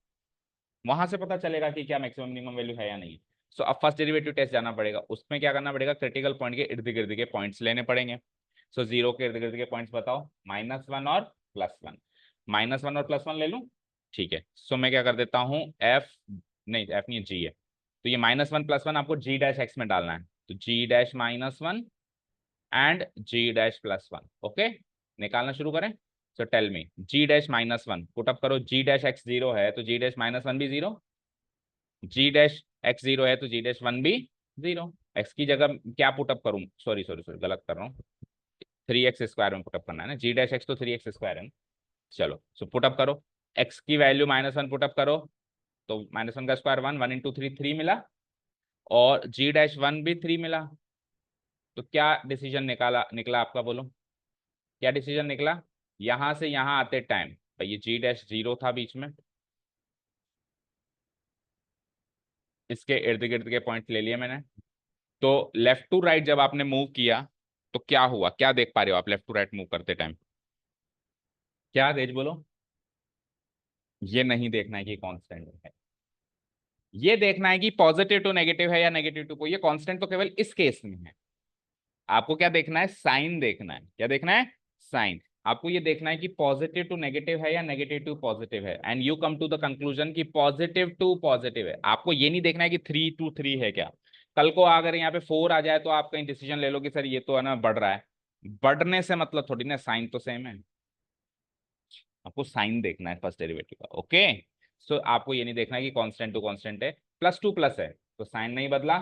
वहां से पता चलेगा कि क्या मैक्सिमम मिनिमम वैल्यू है या नहीं। सो अब फर्स्ट डेरिवेटिव टेस्ट जाना पड़ेगा, उसमें क्या करना पड़ेगा, क्रिटिकल पॉइंट के इर्द गिर्द के पॉइंट्स लेने पड़ेंगे। सो 0 के इर्द गिर्द के पॉइंट्स बताओ, -1 और +1, -1 और +1 ले लूं, ठीक है। सो मैं क्या कर देता हूँ, एफ, नहीं एफ नहीं जी है, तो ये -1 +1 आपको जी डैश एक्स में डालना है, तो G dash -1 and G dash +1, okay. निकालना शुरू करें। So tell me, G dash -1 put up करो, जी डैश एक्स 0 है तो जी डैश -1 भी 0, जी डैश एक्स 0 है तो जी डैश 1 भी 0। एक्स की जगह क्या पुटअप करूं, सॉरी सॉरी सॉरी गलत कर रहा हूँ, 3x² में पुटअप करना है ना, जी डैश एक्स तो 3x² है ना। चलो सो पुटअप करो, एक्स की वैल्यू -1 पुटअप करो, तो -1 का स्क्वायर 1, 1 इंटू 3 3 मिला, और जी डैश 1 भी 3 मिला। तो क्या डिसीजन निकला आपका, बोलो क्या डिसीजन निकला। यहां से यहां आते टाइम भाई ये जी डैश 0 था बीच में, इसके इर्द गिर्द के पॉइंट ले लिए मैंने। तो लेफ्ट टू राइट जब आपने मूव किया तो क्या हुआ, क्या देख पा रहे हो आप लेफ्ट टू राइट मूव करते टाइम, क्या तेज बोलो। ये नहीं देखना है कि कांस्टेंट है, ये देखना है कि पॉजिटिव टू नेगेटिव है या नेगेटिव टू, ये कांस्टेंट तो केवल इस केस में है। आपको क्या देखना है, साइन देखना है, क्या देखना है, साइन। आपको ये देखना है कि पॉजिटिव टू नेगेटिव है या नेगेटिव टू पॉजिटिव है, and you come to the conclusion कि पॉजिटिव टू पॉजिटिव है। आपको ये नहीं देखना है कि 3 to 3 है क्या। कल को अगर यहाँ पे 4 आ जाए तो आप कहीं डिसीजन ले लो कि सर ये तो है ना बढ़ रहा है, बढ़ने से मतलब थोड़ी ना, साइन तो सेम है। आपको साइन देखना है फर्स्ट डेरिवेटिव का, ओके। सो आपको ये नहीं देखना है कि कांस्टेंट टू कांस्टेंट है, +2 प्लस है तो साइन नहीं बदला,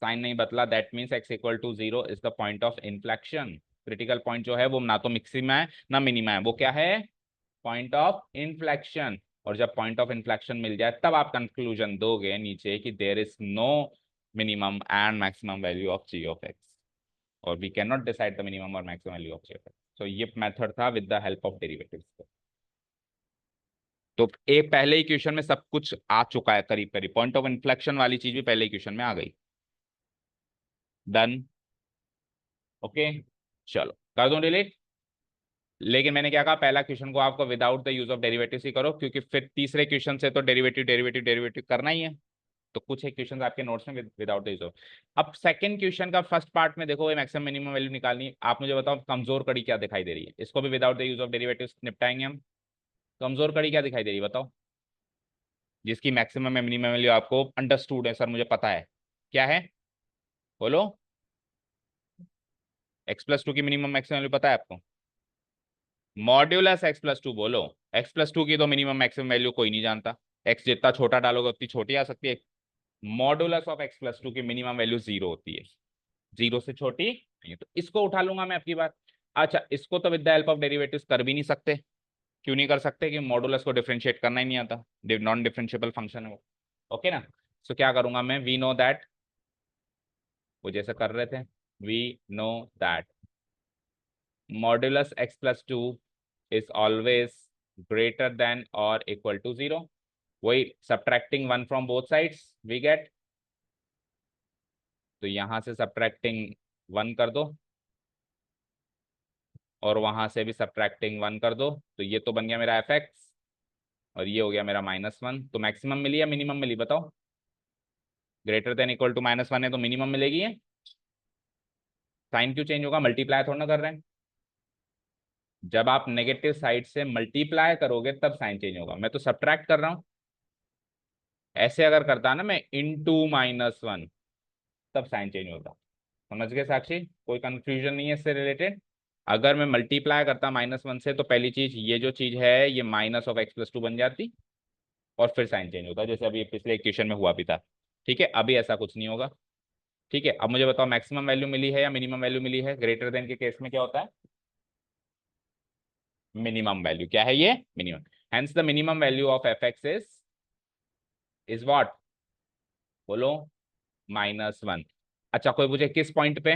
साइन नहीं बदला, that means x equal to 0 is the point of inflection. Critical point जो है वो ना तो मिक्सिमा है ना मिनिमा है, वो क्या है, पॉइंट ऑफ इन्फ्लेक्शन। और जब पॉइंट ऑफ इन्फ्लेक्शन मिल जाए तब आप कंक्लूजन दोगे नीचे कि there is no minimum and maximum value of G of X, और we can not decide the minimum और maximum value of G of X. तो ये मेथड था with the help of derivatives. तो एक पहले ही क्वेश्चन में सब कुछ आ चुका है करीब करीब, पॉइंट ऑफ इन्फ्लेक्शन वाली चीज भी पहले ही क्वेश्चन में आ गई। Done, okay. चलो कर दूं डिलीट, लेकिन मैंने क्या कहा, पहला क्वेश्चन को आपको without the use of derivative ही करो, क्योंकि फिर तीसरे क्वेश्चन से तो डेरिवेटिव डेरिवेटिव डेरिवेटिव करना ही है। तो कुछ एक क्वेश्चन आपके नोट्स में विदाउट द यूज ऑफ। अब सेकंड क्वेश्चन का फर्स्ट पार्ट में देखो, मैक्सिमम मिनिमम वैल्यू निकालनी है। आप मुझे बताओ कमजोर कड़ी क्या दिखाई दे रही है, इसको भी without the use of derivative निपटाएंगे हम। कमजोर कड़ी क्या दिखाई दे रही है बताओ, जिसकी मैक्सिमम या मिनिमम वैल्यू आपको अंडरस्टूड है, सर मुझे पता है क्या है, बोलो। x+2 की मिनिमम मैक्सिमम वैल्यू पता है आपको? मॉड्यूलस x+2 बोलो। x+2 की तो मिनिमम मैक्सिमम वैल्यू कोई नहीं जानता। x जितना छोटा डालोगे उतनी छोटी आ सकती है। मॉड्यूलस ऑफ x+2 की मिनिमम वैल्यू 0 होती है, 0 से छोटी नहीं है। तो इसको उठा लूंगा मैं आपकी बात। अच्छा, इसको तो with the help of derivatives कर भी नहीं सकते। क्यों नहीं कर सकते? कि मॉडुलस को डिफरेंशिएट करना ही नहीं आता, नॉन डिफरेंशिएबल फंक्शन है वो। ओके ना? सो क्या करूंगा मैं, वी नो दैट, वो जैसे कर रहे थे, we know that modulus x+2 is always greater than और इक्वल टू 0। वही subtracting 1 from both sides we get, तो यहां से सब्ट्रैक्टिंग 1 कर दो और वहां से भी सब्ट्रैक्टिंग 1 कर दो, तो ये तो बन गया मेरा f(x) और ये हो गया मेरा -1। तो मैक्सिमम मिली या मिनिमम मिली बताओ? ग्रेटर देन इक्वल टू -1 है तो मिनिमम मिलेगी है। साइन क्यों चेंज होगा? मल्टीप्लाई थोड़ा ना कर रहे हैं। जब आप नेगेटिव साइड से मल्टीप्लाई करोगे तब साइन चेंज होगा, मैं तो सब्ट्रैक्ट कर रहा हूं। ऐसे अगर करता ना मैं इंटू -1, तब साइन चेंज होता। समझ गए साक्षी? कोई कंफ्यूजन नहीं है इससे रिलेटेड? अगर मैं मल्टीप्लाई करता -1 से, तो पहली चीज ये जो चीज है ये माइनस ऑफ x+2 बन जाती और फिर साइन चेंज होता, जैसे अभी पिछले इक्वेशन में हुआ भी था। ठीक है, अभी ऐसा कुछ नहीं होगा। ठीक है, अब मुझे बताओ मैक्सिमम वैल्यू मिली है या मिनिमम वैल्यू मिली है? ग्रेटर देन के केस में क्या होता है? Minimum value. क्या है ये? Minimum. Hence the minimum value of f(x) is what? बोलो, -1। अच्छा, कोई पूछे किस पॉइंट पे?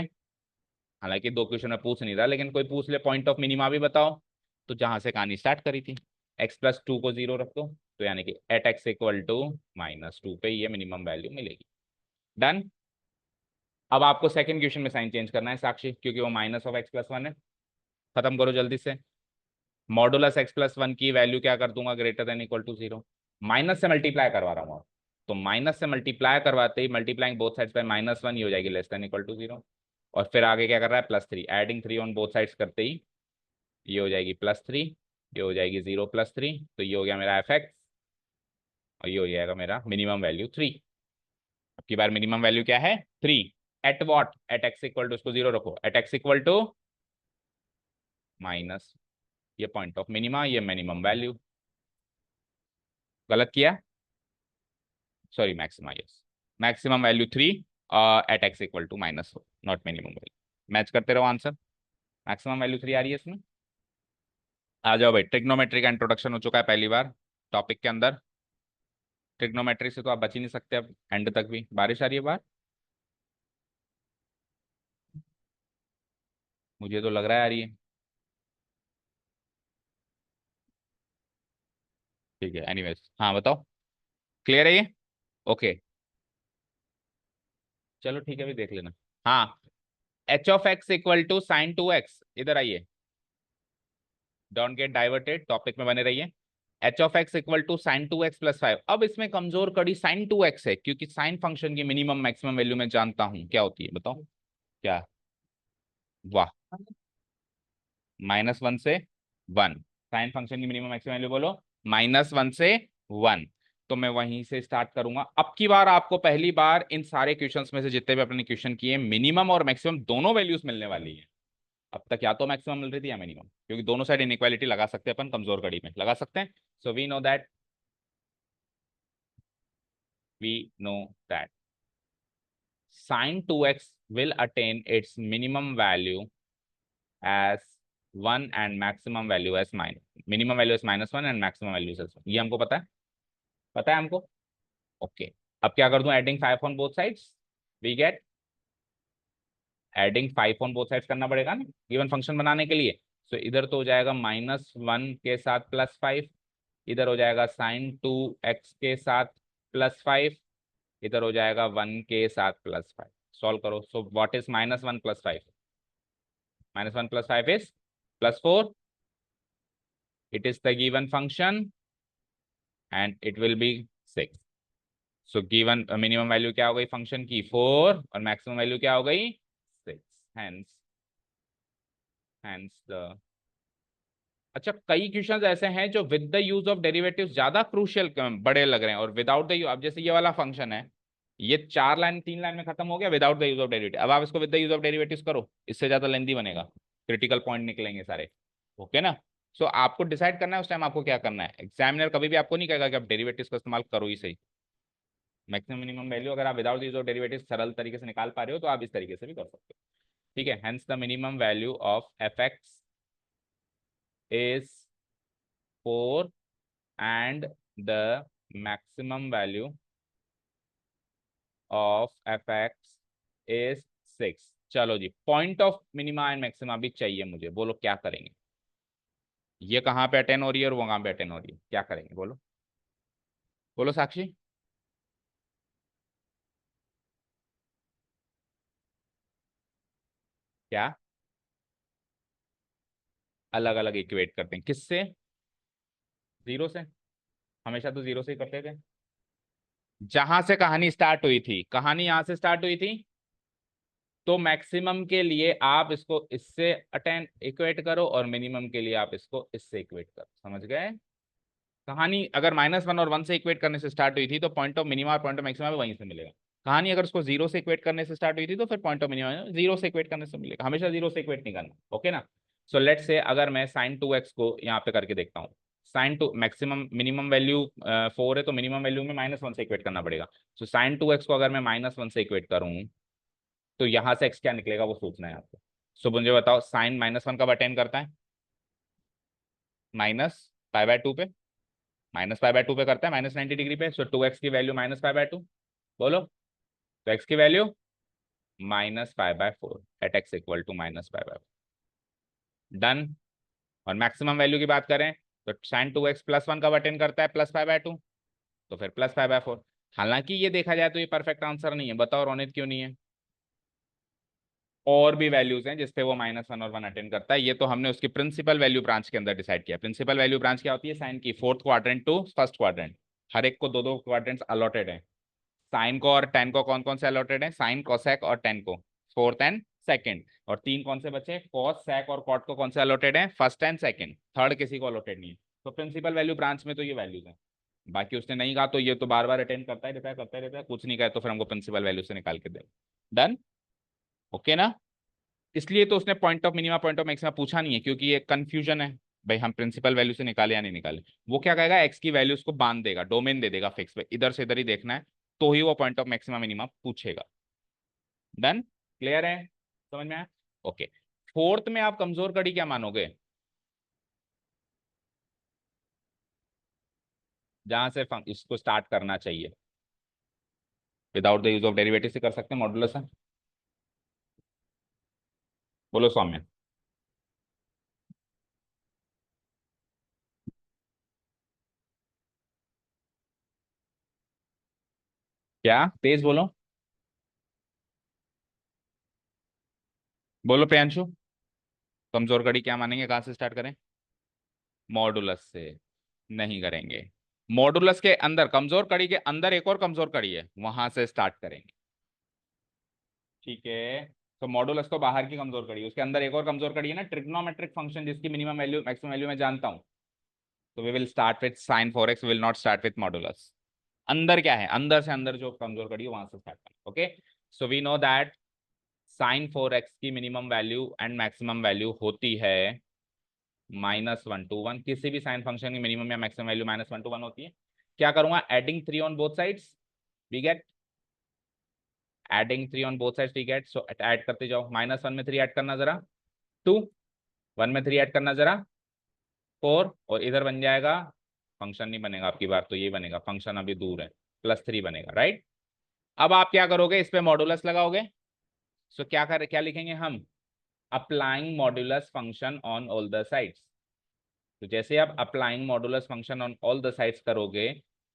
हालांकि दो क्वेश्चन में पूछ नहीं रहा, लेकिन कोई पूछ ले पॉइंट ऑफ मिनिमा भी बताओ, तो जहां से कहानी स्टार्ट करी थी, x+2 को 0 रख दो, तो यानी कि एट x इक्वल टू -2 पे ये मिनिमम वैल्यू मिलेगी। डन। अब आपको सेकंड क्वेश्चन में साइन चेंज करना है साक्षी, क्योंकि वो माइनस ऑफ x+1 है। खत्म करो जल्दी से। मॉडुलस x+1 की वैल्यू क्या कर दूंगा? Greater than equal to 0। Minus से मल्टीप्लाई करवा रहा हूँ, तो माइनस से मल्टीप्लाई करवाते ही, मल्टीप्लाइंग बोथ साइड्स बाय -1, ये हो जाएगी लेस देन इक्वल टू 0। और फिर आगे क्या कर रहा है? +3, एडिंग 3 ऑन बोथ साइड्स करते ही ये हो जाएगी +3, ये हो जाएगी 0 +3, तो ये हो गया मेरा f(x) और ये हो जाएगा मेरा मिनिमम वैल्यू 3। अब की बार मिनिमम वैल्यू क्या है? 3। At what? At x equal to, उसको 0 रखो, at x equal to minus, ये पॉइंट ऑफ मिनिमा, ये मिनिमम वैल्यू। गलत किया? Sorry, maxima, yes. Maximum value 3 at x equal to -4, not minimum value. Match करते रहो आंसर। मैक्सिमम वैल्यू 3 आ रही है इसमें। आ जाओ भाई, ट्रिग्नोमेट्री का इंट्रोडक्शन हो चुका है पहली बार टॉपिक के अंदर। ट्रिग्नोमेट्री से तो आप बच ही नहीं सकते अब एंड तक भी। बारिश आ रही है बाहर? मुझे तो लग रहा है आ रही है। ठीक है, एनीवेज, हाँ बताओ। क्लियर है ये? ओके, चलो ठीक है, भी देख लेना। हाँ, h(x) equal to sin 2x, इधर आइए, डोंट गेट डाइवर्टेड, टॉपिक में बने रहिए। h(x) equal to sin 2x + 5। अब इसमें कमजोर कड़ी sin 2x है, क्योंकि साइन फंक्शन की मिनिमम मैक्सिमम वैल्यू मैं जानता हूं क्या होती है, बताओ क्या? वाह, -1 से 1। साइन फंक्शन की मिनिमम मैक्सिमम वैल्यू बोलो, -1 से 1। तो मैं वहीं से स्टार्ट करूंगा। अब की बार आपको पहली बार इन सारे क्वेश्चंस में से जितने भी अपने क्वेश्चन किए, मिनिमम और मैक्सिमम दोनों वैल्यूज मिलने वाली है। अब तक या तो मैक्सिमम मिल रही थी या मिनिमम, क्योंकि दोनों साइड इनइक्वालिटी लगा सकते हैं अपन, कमजोर कड़ी में लगा सकते हैं। So we know that sin 2x will attain its minimum value as 1 and maximum value as minimum value as -1 and maximum value as 1। ये हमको पता है, पता है हमको। ओके, अब क्या कर दूं? Adding 5 on both sides, we get, adding 5 on both sides करना पड़ेगा ना गिवन फंक्शन बनाने के लिए। सो इधर तो हो जाएगा -1 के साथ +5, इधर हो जाएगा sin 2x के साथ +5, इधर हो जाएगा 1 के साथ +5। सॉल्व करो। So what is -1 + 5? -1 + 5 is +4, it is the given function and it will be 6. So given minimum value क्या हो गई फंक्शन की 4 और मैक्सिमम वैल्यू क्या हो गई 6. हेंस द अच्छा, कई क्वेश्चंस ऐसे हैं जो with the use of derivatives ज्यादा क्रूशियल बड़े लग रहे हैं और विदाउट द, अब जैसे ये वाला फंक्शन है, ये 4 लाइन 3 लाइन में खत्म हो गया without the use of derivative. अब आप इसको with the use of derivatives करो, इससे ज्यादा लेंदी बनेगा, क्रिटिकल पॉइंट निकलेंगे सारे। ओके ना? सो आपको डिसाइड करना है उस टाइम आपको क्या करना है। एग्जामिनर कभी भी आपको नहीं कहेगा कि आप डेरिवेटिव्स का इस्तेमाल करो ही सही। मैक्सिमम मिनिमम वैल्यू अगर आप विदाउट यूज ऑफ डेरिवेटिव सरल तरीके से निकाल पा रहे हो तो आप इस तरीके से भी कर सकते हो। ठीक है, hence the minimum value of F x is 4 and the maximum value of fx is 6। चलो जी, point of minima and maxima भी चाहिए मुझे, बोलो क्या करेंगे? ये कहाँ पे अटेन हो रही है और वो कहाँ पे अटेन हो रही है, क्या करेंगे बोलो? बोलो साक्षी। क्या अलग अलग इक्वेट करते हैं किससे? जीरो से। हमेशा तो जीरो से ही करते थे। जहां से कहानी स्टार्ट हुई थी, कहानी यहां से स्टार्ट हुई थी, तो मैक्सिमम के लिए आप इसको इससे अटेन इक्वेट करो और मिनिमम के लिए आप इसको इससे इक्वेट करो। समझ गए? कहानी अगर -1 और 1 से इक्वेट करने से स्टार्ट हुई थी तो पॉइंट ऑफ मिनिमा और पॉइंट ऑफ मैक्सिमा भी वहीं से मिलेगा। कहानी अगर उसको जीरो से इक्वेट करने से स्टार्ट हुई थी तो फिर पॉइंट ऑफ मिनिमा जीरो से इक्वेट करने से मिलेगा। हमेशा जीरो से इक्वेट नहीं करना। ओके ना? सो लेट से अगर मैं साइन 2x को यहाँ पे करके देखता हूँ, sign to maximum minimum value 4 है तो मिनिमम वैल्यू में -1 से इक्वेट करना पड़ेगा। सो साइन 2x को अगर मैं -1 से इक्वेट करूँ तो यहाँ से x क्या निकलेगा वो सोचना है आपको। सो मुझे बताओ, साइन -1 कब अटेन करता है? -π/2 पे। -π/2 पे करता है, -90 डिग्री पे। सो 2x की वैल्यू -π/2। बोलो, तो x की value -π/4 at x equal to -π/4। Done. और मैक्सिमम वैल्यू की बात करें तो साइन 2x +1 कब अटेन करता है? +π/2, तो फिर +π/4। हालांकि ये देखा जाए तो ये परफेक्ट आंसर नहीं है। बताओ रोनित क्यों नहीं है? और भी वैल्यूज हैं जिसपे वो -1 और 1 अटेंड करता है। ये तो हमने उसकी प्रिंसिपल वैल्यू ब्रांच के अंदर डिसाइड किया। प्रिंसिपल वैल्यू ब्रांच क्या होती है? साइन की 4th quadrant to 1st quadrant. हर एक को दो दो क्वाड्रेंट्स अलॉटेड है। साइन को और टेन को कौन कौन से अलॉटेड है? साइन, कोसेक और टेन को 4th एंड 2nd। और तीन कौन से बचे? कॉस, सेक और कॉट को कौन से अलॉटेड है? 1st and 2nd। थर्ड किसी को अलॉटेड नहीं है। तो प्रिंसिपल वैल्यू ब्रांच में तो ये वैल्यूज है। बाकी उसने नहीं कहा तो ये तो बार बार अटेंड करता ही रहता है, करता ही रहता है। कुछ नहीं कहा तो फिर हमको प्रिंसिपल वैल्यू से निकाल के दे। डन? ओके ना? इसलिए तो उसने point of minima point of maxima पूछा नहीं है, क्योंकि ये कंफ्यूजन है भाई, हम प्रिंसिपल वैल्यू से निकाले या नहीं निकाले। वो क्या कहेगा? एक्स की वैल्यूज को बांध देगा, डोमेन दे देगा फिक्स पे, इधर से इधर ही देखना है, तो ही वो पॉइंट ऑफ मैक्सिमा मिनिमा पूछेगा। डन? क्लियर है? समझ में आया? ओके। फोर्थ में आप कमजोर कड़ी क्या मानोगे? जहां से इसको स्टार्ट करना चाहिए without the use of derivative से कर सकते हैं, मॉडुलस है। बोलो सौम्य। क्या? तेज बोलो। बोलो प्रियांशु। कमजोर कड़ी क्या मानेंगे, कहां से स्टार्ट करें? मॉडुलस से नहीं करेंगे। मॉडुलस के अंदर, कमजोर कड़ी के अंदर एक और कमजोर कड़ी है, वहां से स्टार्ट करेंगे। ठीक है, तो मॉडुलस तो बाहर की कमजोर कड़ी है, उसके अंदर एक और कमजोर कड़ी है ना, ट्रिग्नोमेट्रिक फंक्शन जिसकी मिनिमम वैल्यू मैक्सिमम वैल्यू मैं जानता हूं। तो we will start with sine 4x, will not start with modulus. अंदर क्या है? अंदर से अंदर जो कमजोर कड़ी है वहां से स्टार्ट करें। Okay, so we know that sine 4x की minimum value and maximum value होती है -1 to 1। किसी भी साइन फंक्शन की मिनिमम या मैक्सिमम वैल्यू -1 to 1 होती है। क्या करूंगा? Adding 3 on both sides, we get adding 3 on both sides, we get. So add करते जाओ। -1 में 3 ऐड करना जरा 2, 1 में 3 ऐड करना जरा 4, और इधर बन जाएगा, फंक्शन नहीं बनेगा आपकी बार, तो ये बनेगा, फंक्शन अभी दूर है, +3 बनेगा, राइट। अब आप क्या करोगे? इस पे मॉडुलस लगाओगे। सो क्या लिखेंगे हम? Applying modulus function on all the sides. तो जैसे आप applying modulus function on all the sides करोगे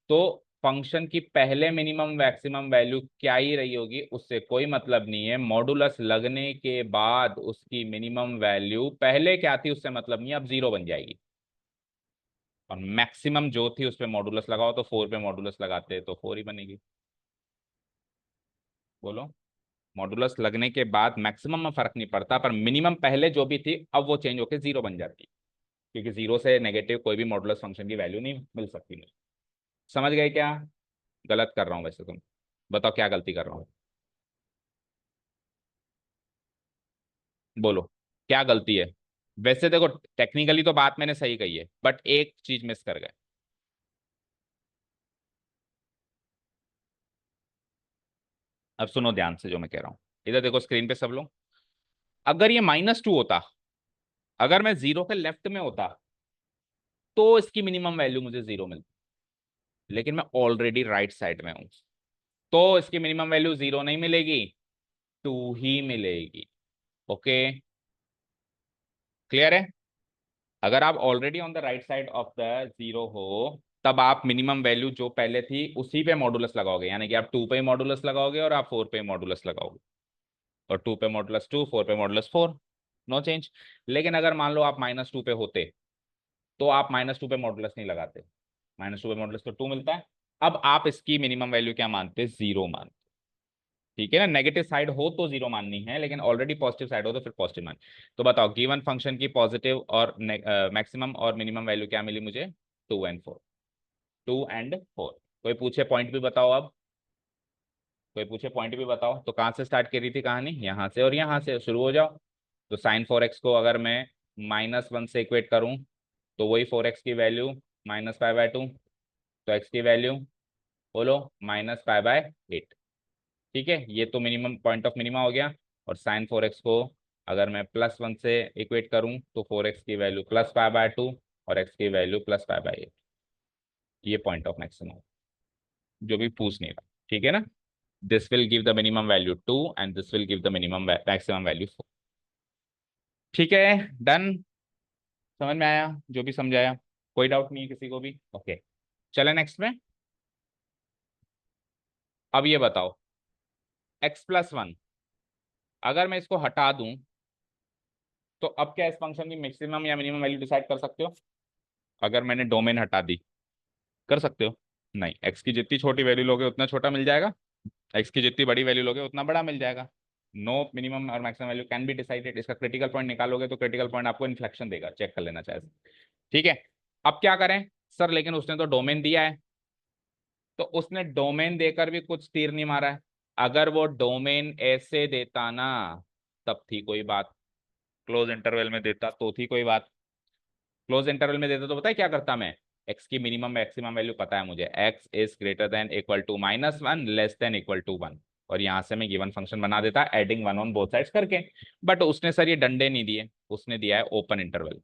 तो फंक्शन की पहले मिनिमम मैक्सिमम वैल्यू क्या ही रही होगी, उससे कोई मतलब नहीं है। मॉडुलस लगने के बाद उसकी मिनिमम वैल्यू पहले क्या थी उससे मतलब नहीं है, अब 0 बन जाएगी। और मैक्सिमम जो थी उस पे मॉडुलस लगाओ, तो 4 पे मॉडुलस लगाते तो 4 ही बनेगी। बोलो। मॉडुलस लगने के बाद मैक्सिमम में फर्क नहीं पड़ता, पर मिनिमम पहले जो भी थी अब वो चेंज होकर 0 बन जाती है, क्योंकि 0 से नेगेटिव कोई भी मॉडुलस फंक्शन की वैल्यू नहीं मिल सकती मुझे। समझ गए क्या? गलत कर रहा हूँ वैसे? तुम बताओ क्या गलती कर रहा हूँ? बोलो क्या गलती है? वैसे देखो, टेक्निकली तो बात मैंने सही कही है, बट एक चीज मिस कर गए। अब सुनो ध्यान से जो मैं कह रहा हूँ। इधर देखो स्क्रीन पे सब लोग। अगर ये -2 होता, अगर मैं 0 के लेफ्ट में होता, तो इसकी मिनिमम वैल्यू मुझे 0 मिलती। लेकिन मैं ऑलरेडी राइट साइड में हूं, तो इसकी मिनिमम वैल्यू 0 नहीं मिलेगी, 2 ही मिलेगी। ओके, क्लियर है? अगर आप already on the right side of the 0 हो, तब आप मिनिमम वैल्यू जो पहले थी उसी पे मॉडुलस लगाओगे, यानी कि आप 2 पे मॉडुलस लगाओगे और आप 4 पे मॉडुलस लगाओगे, और 2 पे मॉडुलस 2, 4 पे मॉडुलस 4, नो चेंज। लेकिन अगर मान लो आप -2 पे होते, तो आप -2 पे मॉडुलस नहीं लगाते। -2 पे मॉडुलस तो 2 मिलता है। अब आप इसकी मिनिमम वैल्यू क्या मानते? 0 मानते। ठीक है ना? नेगेटिव साइड हो तो 0 माननी है, लेकिन ऑलरेडी पॉजिटिव साइड हो तो फिर पॉजिटिव मान। तो बताओ गिवन फंक्शन की पॉजिटिव और मैक्सिमम और मिनिमम वैल्यू क्या मिली मुझे? 2 और 4। 2 और 4। कोई पूछे पॉइंट भी बताओ अब। कोई पूछे पॉइंट भी बताओ। तो कहाँ से स्टार्ट करी थी कहानी? यहाँ से, और यहाँ से शुरू हो जाओ। तो sin 4x को अगर मैं -1 से इक्वेट करूं, तो वही 4x की वैल्यू -π/2। तो x की वैल्यू बोलो -π/8। ठीक है, ये तो मिनिमम पॉइंट ऑफ मिनिमा हो गया। और sin 4x को अगर मैं +1 से इक्वेट करूं, तो 4x की वैल्यू +π/2 और x की वैल्यू +π/8। ये पॉइंट ऑफ मैक्सिमम जो भी पूछ नहीं रहा। ठीक है ना? This will give the minimum value 2 and this will give the minimum maximum value 4। ठीक है, डन। समझ में आया जो भी समझाया? कोई डाउट नहीं है किसी को भी? ओके, चले नेक्स्ट में। अब ये बताओ, x+1 अगर मैं इसको हटा दूं, तो अब क्या इस फंक्शन की मैक्सिमम या मिनिमम वैल्यू डिसाइड कर सकते हो? अगर मैंने डोमेन हटा दी, कर सकते हो? नहीं, x की जितनी छोटी वैल्यू लोगे उतना छोटा मिल जाएगा, x की जितनी बड़ी वैल्यू लोगे उतना बड़ा मिल जाएगा। नो मिनिमम और maximum value can be decided. इसका क्रिटिकल पॉइंट निकालोगे तो क्रिटिकल पॉइंट आपको इन्फ्लेक्शन देगा, चेक कर लेना चाहिए। ठीक है, अब क्या करें सर? लेकिन उसने तो डोमेन दिया है। तो उसने डोमेन देकर भी कुछ तीर नहीं मारा है। अगर वो डोमेन ऐसे देता ना, तब थी कोई बात। क्लोज इंटरवल में देता तो थी कोई बात। क्लोज इंटरवल में देता तो पता है क्या करता मैं? एक्स की मिनिमम मैक्सिमम वैल्यू पता है मुझे, X is greater than equal to -1 less than equal to 1, और यहां से मैं गिवन फंक्शन बना देता एडिंग 1 ऑन बोथ साइड्स करके। बट उसने सर ये डंडे नहीं दिए, उसने दिया है ओपन इंटरवल।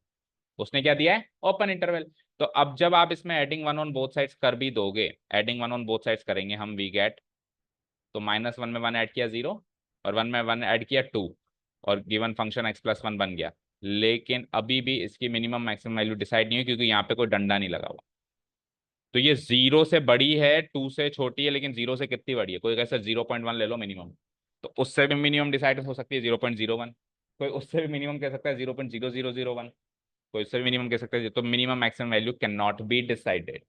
उसने क्या दिया है? Open interval. तो अब जब आप इसमें एडिंग 1 ऑन बोथ साइड्स कर भी दोगे, एडिंग 1 ऑन बोथ साइड्स करेंगे हम, वी गेट, तो -1 में 1 ऐड किया 0, और 1 में 1 ऐड किया 2, और गिवन फंक्शन x+1 बन गया। लेकिन अभी भी इसकी मिनिमम मैक्सिमम वैल्यू डिसाइड नहीं हुई, क्योंकि यहाँ पे कोई डंडा नहीं लगा हुआ। तो ये 0 से बड़ी है, 2 से छोटी है, लेकिन 0 से कितनी बड़ी है? कोई कैसे 0.1 ले लो मिनिमम, तो उससे भी मिनिमम डिसाइड हो सकती है 0.01। कोई उससे भी मिनिमम कह सकता है 0.0001। कोई उससे भी मिनिमम कह सकता है। तो minimum maximum value can not be decided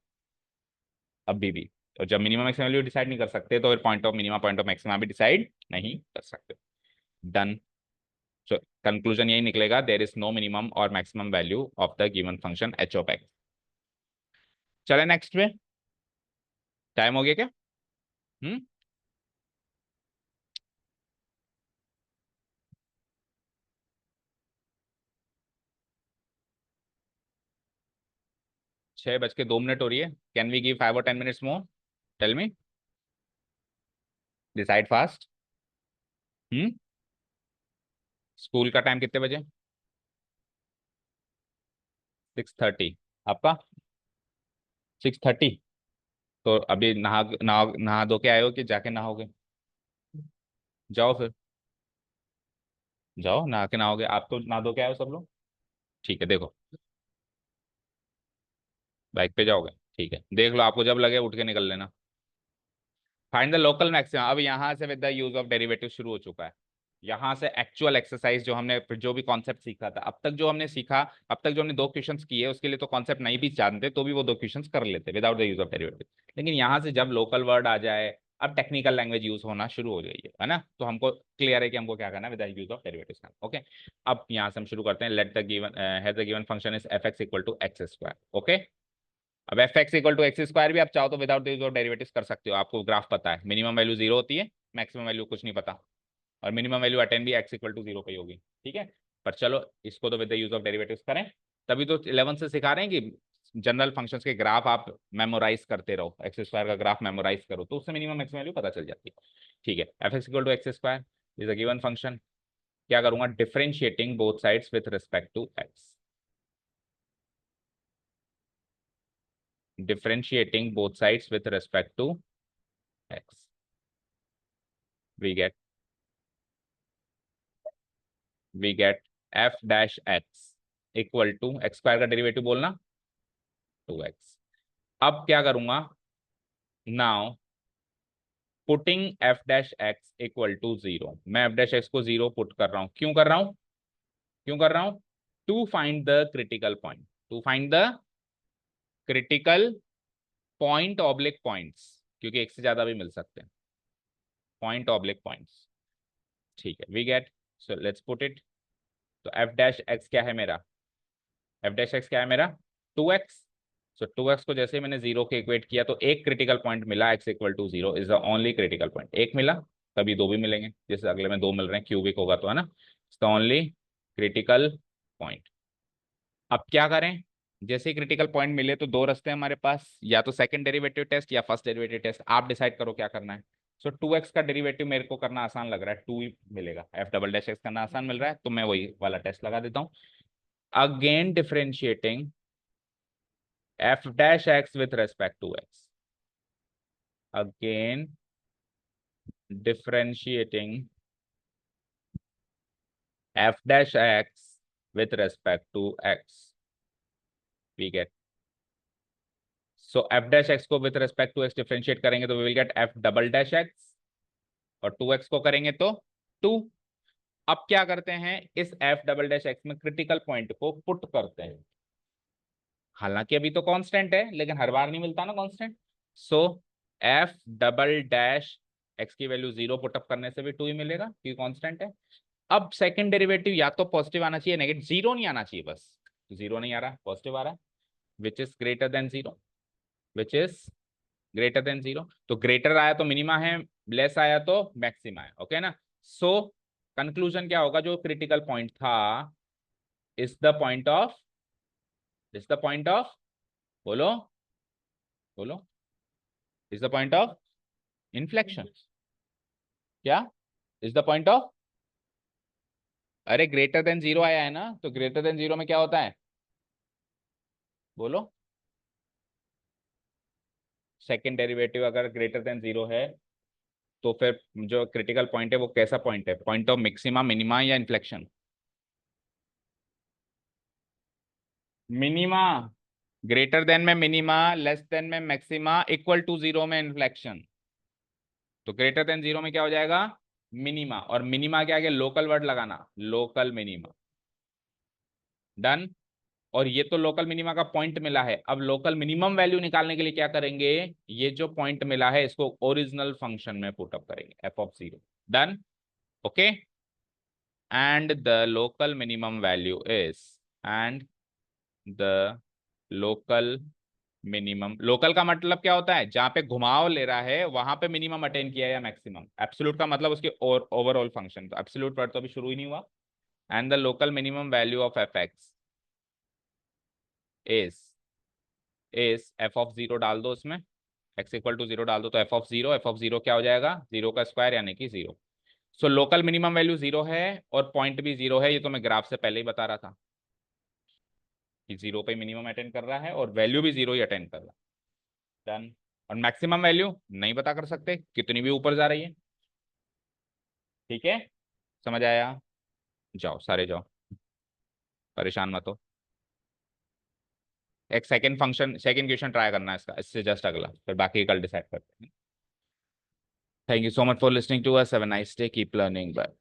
अभी भी। और जब मिनिमम मैक्सिमम वैल्यू डिसाइड नहीं कर सकते, तो फिर point of minimum point of maximum भी डिसाइड नहीं कर सकते। डन। सो कंक्लूजन यही निकलेगा, देयर इज नो मिनिमम और maximum value of the given function H of X. चले नेक्स्ट में। टाइम हो गया क्या? हम्म। 6:02 हो रही है। Can we give 5 or 10 minutes more? Tell me, decide fast. Hmm. School का टाइम कितने बजे? 6:30। आपका 6:30? तो अभी नहा धो के आए हो कि जाके नहाओगे? जाओ फिर, जाओ नहा के नहाओगे। आप तो नहा धो के आए हो सब लोग? ठीक है, देखो बाइक पे जाओगे, ठीक है, देख लो, आपको जब लगे उठ के निकल लेना। Find the local maximum. अब यहाँ से with the use of derivative शुरू हो चुका है। यहाँ से एक्चुअल एक्सरसाइज जो हमने जो भी कॉन्सेप्ट सीखा था, अब तक जो हमने सीखा, अब तक जो हमने दो क्वेश्चंस किए उसके लिए तो कॉन्सेप्ट नहीं भी जानते तो भी वो दो क्वेश्चंस कर लेते without the use of derivative. लेकिन यहाँ से जब लोकल वर्ड आ जाए, अब टेक्निकल लैंग्वेज यूज होना शुरू हो गई है ना, तो हमको क्लियर है कि हमको क्या करना है विद यूज ऑफ डेरिवेटिव्स का। ओके, अब यहाँ से हम शुरू करते हैं। Let the given has the given function is F X equal to X square. Okay, अब F X equal to X square भी आप चाहो तो without the use of derivatives कर सकते हो। आपको ग्राफ पता है, मिनिमम वैल्यू 0 होती है, मैक्सिमम वैल्यू कुछ नहीं पता, और मिनिमम वैल्यू अटेन भी एक्स इक्वल टू 0 पे ही होगी। ठीक है, पर चलो इसको तो with the use of derivatives करें। तभी तो 11 से सिखा रहे हैं कि जनरल फंक्शंस के ग्राफ आप मेमोराइज करते रहो, एक्स स्क्वायर का ग्राफ मेमोराइज करो तो उससे मिनिमम मैक्सिमम वैल्यू पता चल जाती है। ठीक है, F X equal to X square is a given function. क्या करूंगा, differentiating both sides with respect to X, differentiating both sides with respect to x, we get f dash x equal to X square का derivative बोलना 2x। अब क्या करूंगा, now putting f dash x equal to 0, मैं f dash x को 0 put कर रहा हूं। क्यों कर रहा हूं, क्यों कर रहा हूं, to find the critical point, to find the critical point oblique points, क्योंकि एक से ज्यादा भी मिल सकते हैं पॉइंट ऑब्लिक पॉइंट्स। ठीक है, we get, so let's put it. तो f डैश x क्या है मेरा, f डैश x क्या है मेरा 2x। सो 2x को जैसे मैंने 0 के इक्वेट किया तो एक क्रिटिकल पॉइंट मिला, x equal to 0 is the only critical point. एक मिला, कभी दो भी मिलेंगे, जैसे अगले में दो मिल रहे हैं, क्यूबिक होगा तो, है ना, it's the only critical point. अब क्या करें, जैसे क्रिटिकल पॉइंट मिले तो दो रास्ते हैं हमारे पास, या तो सेकंड डेरिवेटिव टेस्ट या फर्स्ट डेरिवेटिव टेस्ट, आप डिसाइड करो क्या करना है। सो 2x का डेरिवेटिव मेरे को करना आसान लग रहा है, 2 ही मिलेगा, f डबल डैश x करना आसान मिल रहा है तो मैं वही वाला टेस्ट लगा देता हूँ। Again differentiating f dash x with respect to x, again differentiating f dash x with respect to x, we get, so f dash x को with respect to x differentiate करेंगे तो we will get f double dash x, और 2x को करेंगे तो 2। अब क्या करते हैं, इस f डबल डैश x में क्रिटिकल पॉइंट को पुट करते हैं, हालांकि अभी तो कांस्टेंट है लेकिन हर बार नहीं मिलता ना कांस्टेंट। सो f डबल डैश x की वैल्यू 0 पुटअप करने से भी 2 ही मिलेगा क्योंकि कांस्टेंट है। अब सेकंड डेरिवेटिव या तो पॉजिटिव आना चाहिए, नेगेटिव 0 नहीं आना चाहिए, बस 0 नहीं आ रहा, पॉजिटिव आ रहा है, which is greater than 0, which is greater than 0। तो ग्रेटर आया तो मिनिमा है, लेस आया तो मैक्सिमा है, ओके ना। सो कंक्लूजन क्या होगा, जो क्रिटिकल पॉइंट था is the point of, is the point of, बोलो बोलो, is the point of inflection. क्या, इज द पॉइंट ऑफ, अरे ग्रेटर देन 0 आया है ना, तो ग्रेटर देन 0 में क्या होता है, बोलो, सेकंड डेरिवेटिव अगर ग्रेटर देन 0 है तो फिर जो क्रिटिकल पॉइंट है वो कैसा पॉइंट है, पॉइंट ऑफ मैक्सिमा, मिनिमा या इन्फ्लेक्शन, मिनिमा। ग्रेटर देन में मिनिमा, लेस देन में मैक्सिमा, इक्वल टू 0 में इन्फ्लेक्शन। तो ग्रेटर देन 0 में क्या हो जाएगा, मिनिमा, और मिनिमा के आगे लोकल वर्ड लगाना, लोकल मिनिमा, डन। और ये तो लोकल मिनिमा का पॉइंट मिला है, अब लोकल मिनिमम वैल्यू निकालने के लिए क्या करेंगे, ये जो पॉइंट मिला है इसको ओरिजिनल फंक्शन में पुट अप करेंगे, F of 0, done, okay. And the local minimum value is, and the local minimum, local का मतलब क्या होता है, जहां पे घुमाव ले रहा है वहां पे मिनिमम अटेन किया या मैक्सिमम, एब्सोल्यूट का मतलब उसके ओवरऑल फंक्शन, तो एब्सोल्यूट वर्ड तो अभी शुरू ही नहीं हुआ। And the local minimum value of F x is F of 0 डाल दो उसमें, एक्स इक्वल टू 0 डाल दो तो एफ ऑफ 0, एफ ऑफ 0 क्या हो जाएगा, 0 का स्क्वायर यानी कि 0। सो लोकल मिनिमम वैल्यू 0 है और पॉइंट भी 0 है, ये तो मैं ग्राफ से पहले ही बता रहा था कि 0 पे मिनिमम अटेंड कर रहा है और वैल्यू भी 0 ही अटेंड कर रहा है, डन। और मैक्सिमम वैल्यू नहीं पता कर सकते, कितनी भी ऊपर जा रही है, ठीक है, समझ आया, जाओ सारे जाओ, परेशान मत हो। एक second function, second question try करना है इसका, इससे जस्ट अगला, फिर बाकी कल डिसाइड करते हैं। Thank you so much for listening to us, have a nice day, keep learning, bye.